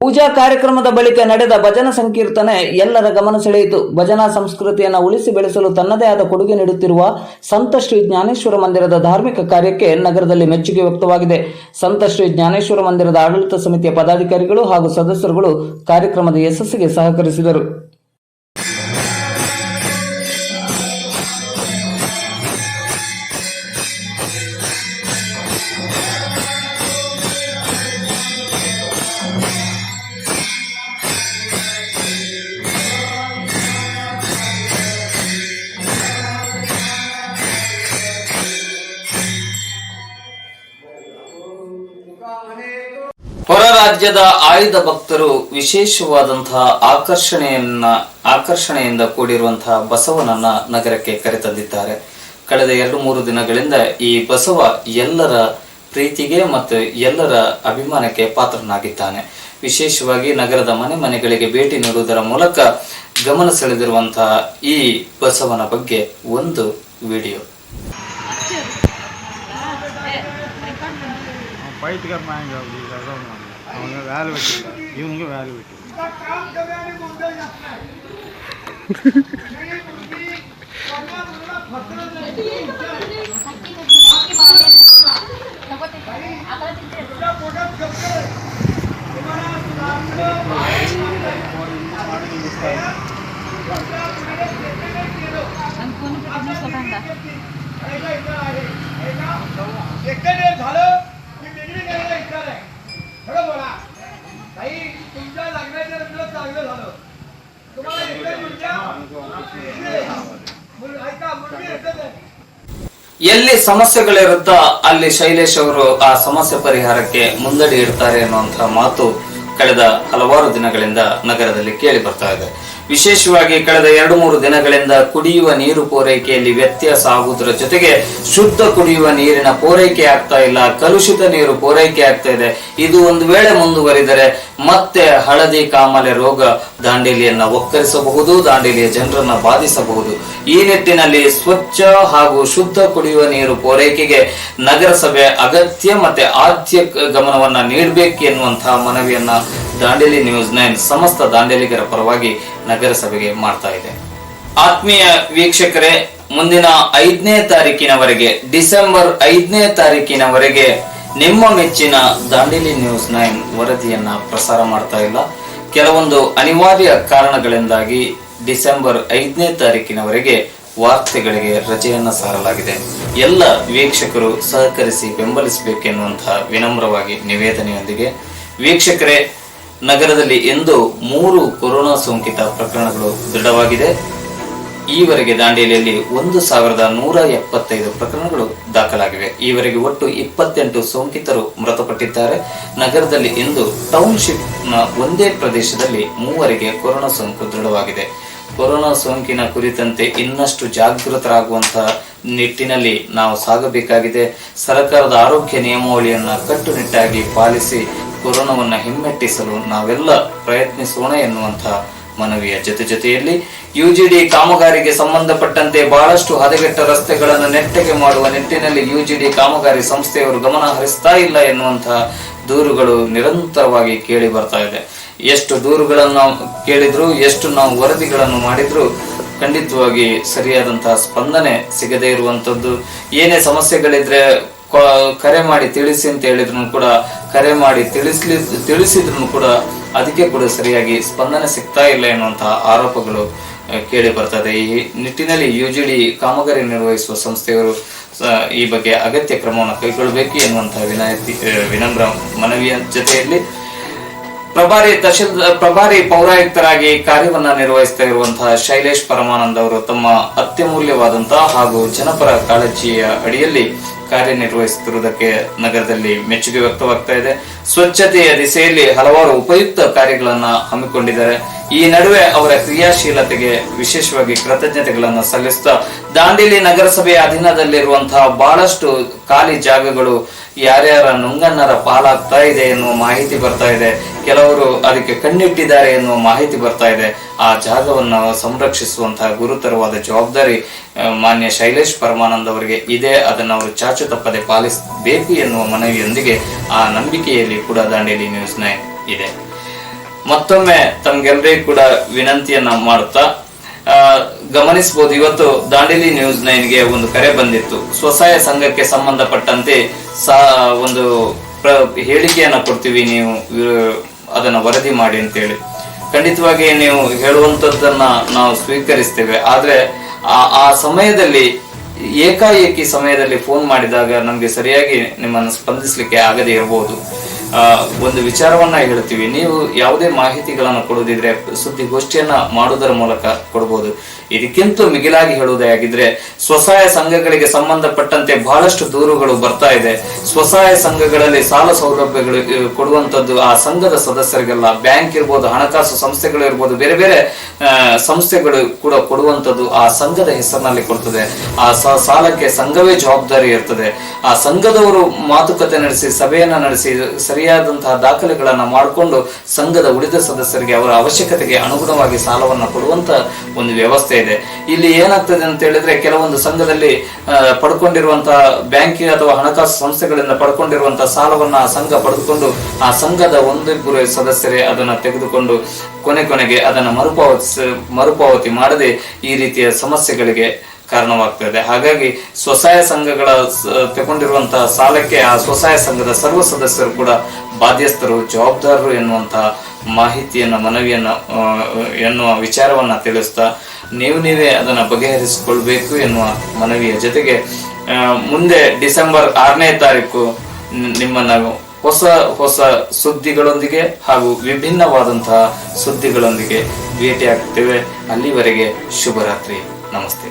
ಪೂಜಾ ಕಾರ್ಯಕ್ರಮದ ಬಳಿಕ ನಡೆದ ಭಜನಾ ಸಂಕೀರ್ತನೆ ಎಲ್ಲರ ಗಮನ ಸೆಳೆಯಿತು. ಭಜನಾ ಸಂಸ್ಕೃತಿಯನ್ನು ಉಳಿಸಿ ಬೆಳೆಸಲು ತನ್ನದೇ ಆದ ಕೊಡುಗೆ ನೀಡುತ್ತಿರುವ ಸಂತ ಶ್ರೀ ಜ್ಞಾನೇಶ್ವರ ಮಂದಿರದ ಧಾರ್ಮಿಕ ಕಾರ್ಯಕ್ಕೆ ನಗರದಲ್ಲಿ ಮೆಚ್ಚುಗೆ ವ್ಯಕ್ತವಾಗಿದೆ. ಸಂತ ಶ್ರೀ ಜ್ಞಾನೇಶ್ವರ ಮಂದಿರದ ಆಡಳಿತ ಸಮಿತಿಯ ಪದಾಧಿಕಾರಿಗಳು ಹಾಗೂ ಸದಸ್ಯರುಗಳು ಕಾರ್ಯಕ್ರಮದ ಯಶಸ್ಸಿಗೆ ಸಹಕರಿಸಿದರು. ಹೊರ ರಾಜ್ಯದ ಆಯ್ದ ಭಕ್ತರು ವಿಶೇಷವಾದಂತಹ ಆಕರ್ಷಣೆಯಿಂದ ಕೂಡಿರುವಂತಹ ಬಸವನನ್ನ ನಗರಕ್ಕೆ ಕರೆತಂದಿದ್ದಾರೆ. ಕಳೆದ 2-3 ದಿನಗಳಿಂದ ಈ ಬಸವ ಎಲ್ಲರ ಪ್ರೀತಿಗೆ ಮತ್ತು ಎಲ್ಲರ ಅಭಿಮಾನಕ್ಕೆ ಪಾತ್ರನಾಗಿದ್ದಾನೆ. ವಿಶೇಷವಾಗಿ ನಗರದ ಮನೆಗಳಿಗೆ ಭೇಟಿ ನೀಡುವುದರ ಮೂಲಕ ಗಮನ ಸೆಳೆದಿರುವಂತಹ ಈ ಬಸವನ ಬಗ್ಗೆ ಒಂದು ವಿಡಿಯೋ. ಅವನಿಗೆ ವ್ಯಾಲ್ಯೂ ಬಿಟ್ಟಿಲ್ಲ, ಇವನಿಗೆ ವ್ಯಾಲ್ಯೂ ಬಿಟ್ಟಿಲ್ಲ. झालं की डिग्री घ्यायला इच्छा आहे. खरं बोला, काही तुमच्या लग्नाच्या नंतर चांगलं झालं, तुम्हाला एकदा मुलगा ऐका मुलगी येतच आहे. ಎಲ್ಲಿ ಸಮಸ್ಯೆಗಳಿರುತ್ತೋ ಅಲ್ಲಿ ಶೈಲೇಶ್ ಅವರು ಆ ಸಮಸ್ಯೆ ಪರಿಹಾರಕ್ಕೆ ಮುಂದಡಿ ಇಡ್ತಾರೆ ಅನ್ನುವಂತಹ ಮಾತು ಕಳೆದ ಹಲವಾರು ದಿನಗಳಿಂದ ನಗರದಲ್ಲಿ ಕೇಳಿ ಬರ್ತಾ ಇದೆ. ವಿಶೇಷವಾಗಿ ಕಳೆದ 2-3 ದಿನಗಳಿಂದ ಕುಡಿಯುವ ನೀರು ಪೂರೈಕೆಯಲ್ಲಿ ವ್ಯತ್ಯಾಸ ಆಗುವುದರ ಜೊತೆಗೆ ಶುದ್ಧ ಕುಡಿಯುವ ನೀರಿನ ಪೂರೈಕೆ ಆಗ್ತಾ ಇಲ್ಲ, ಕಲುಷಿತ ನೀರು ಪೂರೈಕೆ ಆಗ್ತಾ ಇದೆ. ಇದು ಒಂದು ವೇಳೆ ಮುಂದುವರಿದರೆ ಮತ್ತೆ ಹಳದಿ ಕಾಮಲೆ ರೋಗ ದಾಂಡೇಲಿಯನ್ನ ಒಕ್ಕರಿಸಬಹುದು, ದಾಂಡೇಲಿಯ ಜನರನ್ನ ಬಾಧಿಸಬಹುದು. ಈ ನಿಟ್ಟಿನಲ್ಲಿ ಸ್ವಚ್ಛ ಹಾಗೂ ಶುದ್ಧ ಕುಡಿಯುವ ನೀರು ಪೂರೈಕೆಗೆ ನಗರಸಭೆ ಅಗತ್ಯ ಮತ್ತೆ ಆದ್ಯ ಗಮನವನ್ನ ನೀಡಬೇಕು ಎನ್ನುವಂತಹ ಮನವಿಯನ್ನ ದಾಂಡೇಲಿ ನ್ಯೂಸ್ 9 ಸಮಸ್ತ ದಾಂಡೇಲಿಗರ ಪರವಾಗಿ ನಗರಸಭೆಗೆ ಮಾಡ್ತಾ ಇದೆ. ಆತ್ಮೀಯ ವೀಕ್ಷಕರೇ, ಮುಂದಿನ 5ನೇ ತಾರೀಕಿನವರೆಗೆ, ಡಿಸೆಂಬರ್ 5ನೇ ತಾರೀಕಿನವರೆಗೆ ನಿಮ್ಮ ಮೆಚ್ಚಿನ ದಾಂಡೇಲಿ ನ್ಯೂಸ್ 9 ವರದಿಯನ್ನ ಪ್ರಸಾರ ಮಾಡ್ತಾ ಇಲ್ಲ. ಕೆಲವೊಂದು ಅನಿವಾರ್ಯ ಕಾರಣಗಳಿಂದಾಗಿ ಡಿಸೆಂಬರ್ 5ನೇ ತಾರೀಕಿನವರೆಗೆ ವಾರ್ತೆಗಳಿಗೆ ರಜೆಯನ್ನ ಸಾರಲಾಗಿದೆ. ಎಲ್ಲ ವೀಕ್ಷಕರು ಸಹಕರಿಸಿ ಬೆಂಬಲಿಸಬೇಕೆನ್ನುವಂತಹ ವಿನಮ್ರವಾಗಿ ನಿವೇದನೆಯೊಂದಿಗೆ, ವೀಕ್ಷಕರೇ, ನಗರದಲ್ಲಿ ಇಂದು 3 ಕೊರೋನಾ ಸೋಂಕಿತ ಪ್ರಕರಣಗಳು ದೃಢವಾಗಿದೆ. ಈವರೆಗೆ ದಾಂಡೇಲಿಯಲ್ಲಿ 1175 ಪ್ರಕರಣಗಳು ದಾಖಲಾಗಿವೆ. ಈವರೆಗೆ ಒಟ್ಟು 28 ಸೋಂಕಿತರು ಮೃತಪಟ್ಟಿದ್ದಾರೆ. ನಗರದಲ್ಲಿ ಇಂದು ಟೌನ್ಶಿಪ್ ನ ಒಂದೇ ಪ್ರದೇಶದಲ್ಲಿ 3 ಕೊರೋನಾ ಸೋಂಕು ದೃಢವಾಗಿದೆ. ಕೊರೋನಾ ಸೋಂಕಿನ ಕುರಿತಂತೆ ಇನ್ನಷ್ಟು ಜಾಗೃತರಾಗುವಂತಹ ನಿಟ್ಟಿನಲ್ಲಿ ನಾವು ಸಾಗಬೇಕಾಗಿದೆ. ಸರ್ಕಾರದ ಆರೋಗ್ಯ ನಿಯಮಾವಳಿಯನ್ನ ಕಟ್ಟುನಿಟ್ಟಾಗಿ ಪಾಲಿಸಿ ಕೊರೋನಾವನ್ನ ಹಿಮ್ಮೆಟ್ಟಿಸಲು ನಾವೆಲ್ಲ ಪ್ರಯತ್ನಿಸೋಣ ಎನ್ನುವಂತಹ ಮನವಿಯ ಜೊತೆಯಲ್ಲಿ ಯುಜಿಡಿ ಕಾಮಗಾರಿಗೆ ಸಂಬಂಧಪಟ್ಟಂತೆ ಬಹಳಷ್ಟು ಹದಗೆಟ್ಟ ರಸ್ತೆಗಳನ್ನು ನೆಟ್ಟಗೆ ಮಾಡುವ ನಿಟ್ಟಿನಲ್ಲಿ ಯುಜಿಡಿ ಕಾಮಗಾರಿ ಸಂಸ್ಥೆಯವರು ಗಮನ ಹರಿಸ್ತಾ ಇಲ್ಲ ಎನ್ನುವಂತಹ ದೂರುಗಳು ನಿರಂತರವಾಗಿ ಕೇಳಿ ಬರ್ತಾ ಇದೆ. ಎಷ್ಟು ದೂರುಗಳನ್ನು ಕೇಳಿದ್ರು, ಎಷ್ಟು ನಾವು ವರದಿಗಳನ್ನು ಮಾಡಿದ್ರು ಖಂಡಿತವಾಗಿ ಸರಿಯಾದಂತಹ ಸ್ಪಂದನೆ ಸಿಗದೇ ಇರುವಂತದ್ದು. ಏನೇ ಸಮಸ್ಯೆಗಳಿದ್ರೆ ಕರೆ ಮಾಡಿ ತಿಳಿಸಿ ಅಂತ ಹೇಳಿದ್ರು ಕೂಡ, ಕರೆ ಮಾಡಿ ತಿಳಿಸಿದ್ರು ಕೂಡ ಅದಕ್ಕೆ ಕೂಡ ಸರಿಯಾಗಿ ಸ್ಪಂದನೆ ಸಿಗ್ತಾ ಇಲ್ಲ ಎನ್ನುವಂತಹ ಆರೋಪಗಳು ಕೇಳಿ ಬರ್ತದೆ. ಈ ನಿಟ್ಟಿನಲ್ಲಿ ಯುಜಿಡಿ ಕಾಮಗಾರಿ ನಿರ್ವಹಿಸುವ ಸಂಸ್ಥೆಯವರು ಈ ಬಗ್ಗೆ ಅಗತ್ಯ ಕ್ರಮವನ್ನು ಕೈಗೊಳ್ಳಬೇಕು ಎನ್ನುವಂತಹ ವಿನಮ್ರ ಮನವಿಯ ಜೊತೆಯಲ್ಲಿ ಪ್ರಭಾರಿ ಪೌರಾಯುಕ್ತರಾಗಿ ಕಾರ್ಯವನ್ನ ನಿರ್ವಹಿಸ್ತಾ ಇರುವಂತಹ ಶೈಲೇಶ್ ಪರಮಾನಂದ್ ಅವರು ತಮ್ಮ ಅತ್ಯಮೂಲ್ಯವಾದಂತಹ ಹಾಗೂ ಜನಪರ ಕಾಳಜಿಯ ಅಡಿಯಲ್ಲಿ ಕಾರ್ಯನಿರ್ವಹಿಸುತ್ತಿರುವುದಕ್ಕೆ ನಗರದಲ್ಲಿ ಮೆಚ್ಚುಗೆ ವ್ಯಕ್ತವಾಗ್ತಾ ಇದೆ. ಸ್ವಚ್ಛತೆಯ ದಿಸೆಯಲ್ಲಿ ಹಲವಾರು ಉಪಯುಕ್ತ ಕಾರ್ಯಗಳನ್ನ ಹಮ್ಮಿಕೊಂಡಿದ್ದಾರೆ. ಈ ನಡುವೆ ಅವರ ಕ್ರಿಯಾಶೀಲತೆಗೆ ವಿಶೇಷವಾಗಿ ಕೃತಜ್ಞತೆಗಳನ್ನು ಸಲ್ಲಿಸುತ್ತಾ, ದಾಂಡೇಲಿ ನಗರಸಭೆಯ ಅಧೀನದಲ್ಲಿರುವಂತಹ ಬಹಳಷ್ಟು ಖಾಲಿ ಜಾಗಗಳು ಯಾರ್ಯಾರ ನುಂಗಣ್ಣರ ಪಾಲಾಗ್ತಾ ಇದೆ ಎನ್ನುವ ಮಾಹಿತಿ ಬರ್ತಾ ಇದೆ. ಕೆಲವರು ಅದಕ್ಕೆ ಕಣ್ಣಿಟ್ಟಿದ್ದಾರೆ ಎನ್ನುವ ಮಾಹಿತಿ ಬರ್ತಾ ಇದೆ. ಆ ಜಾಗವನ್ನು ಸಂರಕ್ಷಿಸುವಂತಹ ಗುರುತರವಾದ ಜವಾಬ್ದಾರಿ ಮಾನ್ಯ ಶೈಲೇಶ್ ಪರಮಾನಂದ್ ಅವರಿಗೆ ಇದೆ. ಅದನ್ನು ಅವರು ಚಾಚು ತಪ್ಪದೆ ಪಾಲಿಸಬೇಕು ಎನ್ನುವ ಮನವಿಯೊಂದಿಗೆ ಆ ನಂಬಿಕೆಯಲ್ಲಿ ಕೂಡ ದಾಂಡೇಲಿ ನ್ಯೂಸ್ 9 ಇದೆ. ಮತ್ತೊಮ್ಮೆ ತಮ್ಗೆಲ್ಲರಿಗೂ ಕೂಡ ವಿನಂತಿಯನ್ನ ಮಾಡುತ್ತಾ, ಗಮನಿಸಬಹುದು, ಇವತ್ತು ದಾಂಡೇಲಿ ನ್ಯೂಸ್ 9ಗೆ ಒಂದು ಕರೆ ಬಂದಿತ್ತು. ಸ್ವಸಹಾಯ ಸಂಘಕ್ಕೆ ಸಂಬಂಧಪಟ್ಟಂತೆ ಒಂದು ಹೇಳಿಕೆಯನ್ನ ಕೊಡ್ತೀವಿ, ನೀವು ಅದನ್ನ ವರದಿ ಮಾಡಿ ಅಂತೇಳಿ. ಖಂಡಿತವಾಗಿ ನೀವು ಹೇಳುವಂತದ್ದನ್ನ ನಾವು ಸ್ವೀಕರಿಸ್ತೇವೆ. ಆದ್ರೆ ಆ ಸಮಯದಲ್ಲಿ ಏಕಾಏಕಿ ಸಮಯದಲ್ಲಿ ಫೋನ್ ಮಾಡಿದಾಗ ನಮ್ಗೆ ಸರಿಯಾಗಿ ನಿಮ್ಮನ್ನು ಸ್ಪಂದಿಸಲಿಕ್ಕೆ ಆಗದೆ ಇರಬಹುದು. ಒಂದು ವಿಚಾರವನ್ನ ಹೇಳ್ತೀವಿ, ನೀವು ಯಾವುದೇ ಮಾಹಿತಿಗಳನ್ನು ಕೊಡುವುದಿದ್ರೆ ಸುದ್ದಿಗೋಷ್ಠಿಯನ್ನ ಮಾಡುವುದರ ಮೂಲಕ ಕೊಡಬಹುದು. ಇದಕ್ಕಿಂತ ಮಿಗಿಲಾಗಿ ಹೇಳುವುದೇ ಆಗಿದ್ರೆ, ಸ್ವಸಹಾಯ ಸಂಘಗಳಿಗೆ ಸಂಬಂಧಪಟ್ಟಂತೆ ಬಹಳಷ್ಟು ದೂರುಗಳು ಬರ್ತಾ ಇದೆ. ಸ್ವಸಹಾಯ ಸಂಘಗಳಲ್ಲಿ ಸಾಲ ಸೌಲಭ್ಯಗಳು ಕೊಡುವಂತದ್ದು ಆ ಸಂಘದ ಸದಸ್ಯರಿಗೆಲ್ಲ, ಬ್ಯಾಂಕ್ ಇರ್ಬೋದು, ಹಣಕಾಸು ಸಂಸ್ಥೆಗಳು ಇರ್ಬೋದು, ಬೇರೆ ಬೇರೆ ಸಂಸ್ಥೆಗಳು ಕೂಡ ಕೊಡುವಂತದ್ದು ಆ ಸಂಘದ ಹೆಸರಿನಲ್ಲಿ ಕೊಡ್ತದೆ. ಆ ಸಾಲಕ್ಕೆ ಸಂಘವೇ ಜವಾಬ್ದಾರಿ ಇರ್ತದೆ. ಆ ಸಂಘದವರು ಮಾತುಕತೆ ನಡೆಸಿ, ಸಭೆಯನ್ನ ನಡೆಸಿ, ಸರಿಯಾದಂತಹ ದಾಖಲೆಗಳನ್ನ ಮಾಡಿಕೊಂಡು ಸಂಘದ ಉಳಿದ ಸದಸ್ಯರಿಗೆ ಅವರ ಅವಶ್ಯಕತೆಗೆ ಅನುಗುಣವಾಗಿ ಸಾಲವನ್ನ ಕೊಡುವಂತ ಒಂದು ವ್ಯವಸ್ಥೆ ಇದೆ. ಇಲ್ಲಿ ಏನಾಗ್ತದೆ ಅಂತ ಹೇಳಿದ್ರೆ, ಕೆಲವೊಂದು ಸಂಘದಲ್ಲಿ ಪಡ್ಕೊಂಡಿರುವಂತಹ ಬ್ಯಾಂಕ್ ಅಥವಾ ಹಣಕಾಸು ಸಂಸ್ಥೆಗಳಿಂದ ಪಡ್ಕೊಂಡಿರುವಂತಹ ಸಾಲವನ್ನ ಆ ಸಂಘ ಪಡೆದುಕೊಂಡು ಆ ಸಂಘದ ಒಂದಿಬ್ಬರು ಸದಸ್ಯರೇ ಅದನ್ನ ತೆಗೆದುಕೊಂಡು ಕೊನೆಗೆ ಅದನ್ನ ಮರುಪಾವತಿ ಮಾಡದೆ ಈ ರೀತಿಯ ಸಮಸ್ಯೆಗಳಿಗೆ ಕಾರಣವಾಗ್ತದೆ. ಹಾಗಾಗಿ ಸ್ವಸಹಾಯ ಸಂಘಗಳ ತಗೊಂಡಿರುವಂತಹ ಸಾಲಕ್ಕೆ ಆ ಸ್ವಸಹಾಯ ಸಂಘದ ಸರ್ವ ಸದಸ್ಯರು ಕೂಡ ಬಾಧ್ಯಸ್ಥರು, ಜವಾಬ್ದಾರರು ಎನ್ನುವಂತಹ ಮಾಹಿತಿಯನ್ನ ಎನ್ನುವ ವಿಚಾರವನ್ನ ತಿಳಿಸ್ತಾ ನೀವೇ ಅದನ್ನ ಬಗೆಹರಿಸಿಕೊಳ್ಬೇಕು ಎನ್ನುವ ಮನವಿಯ ಜೊತೆಗೆ ಮುಂದೆ ಡಿಸೆಂಬರ್ 6ನೇ ತಾರೀಕು ನಿಮ್ಮನ್ನ ಹೊಸ ಸುದ್ದಿಗಳೊಂದಿಗೆ ಹಾಗೂ ವಿಭಿನ್ನವಾದಂತಹ ಸುದ್ದಿಗಳೊಂದಿಗೆ ಭೇಟಿಯಾಗ್ತೇವೆ. ಅಲ್ಲಿವರೆಗೆ ಶುಭರಾತ್ರಿ. ನಮಸ್ತೆ.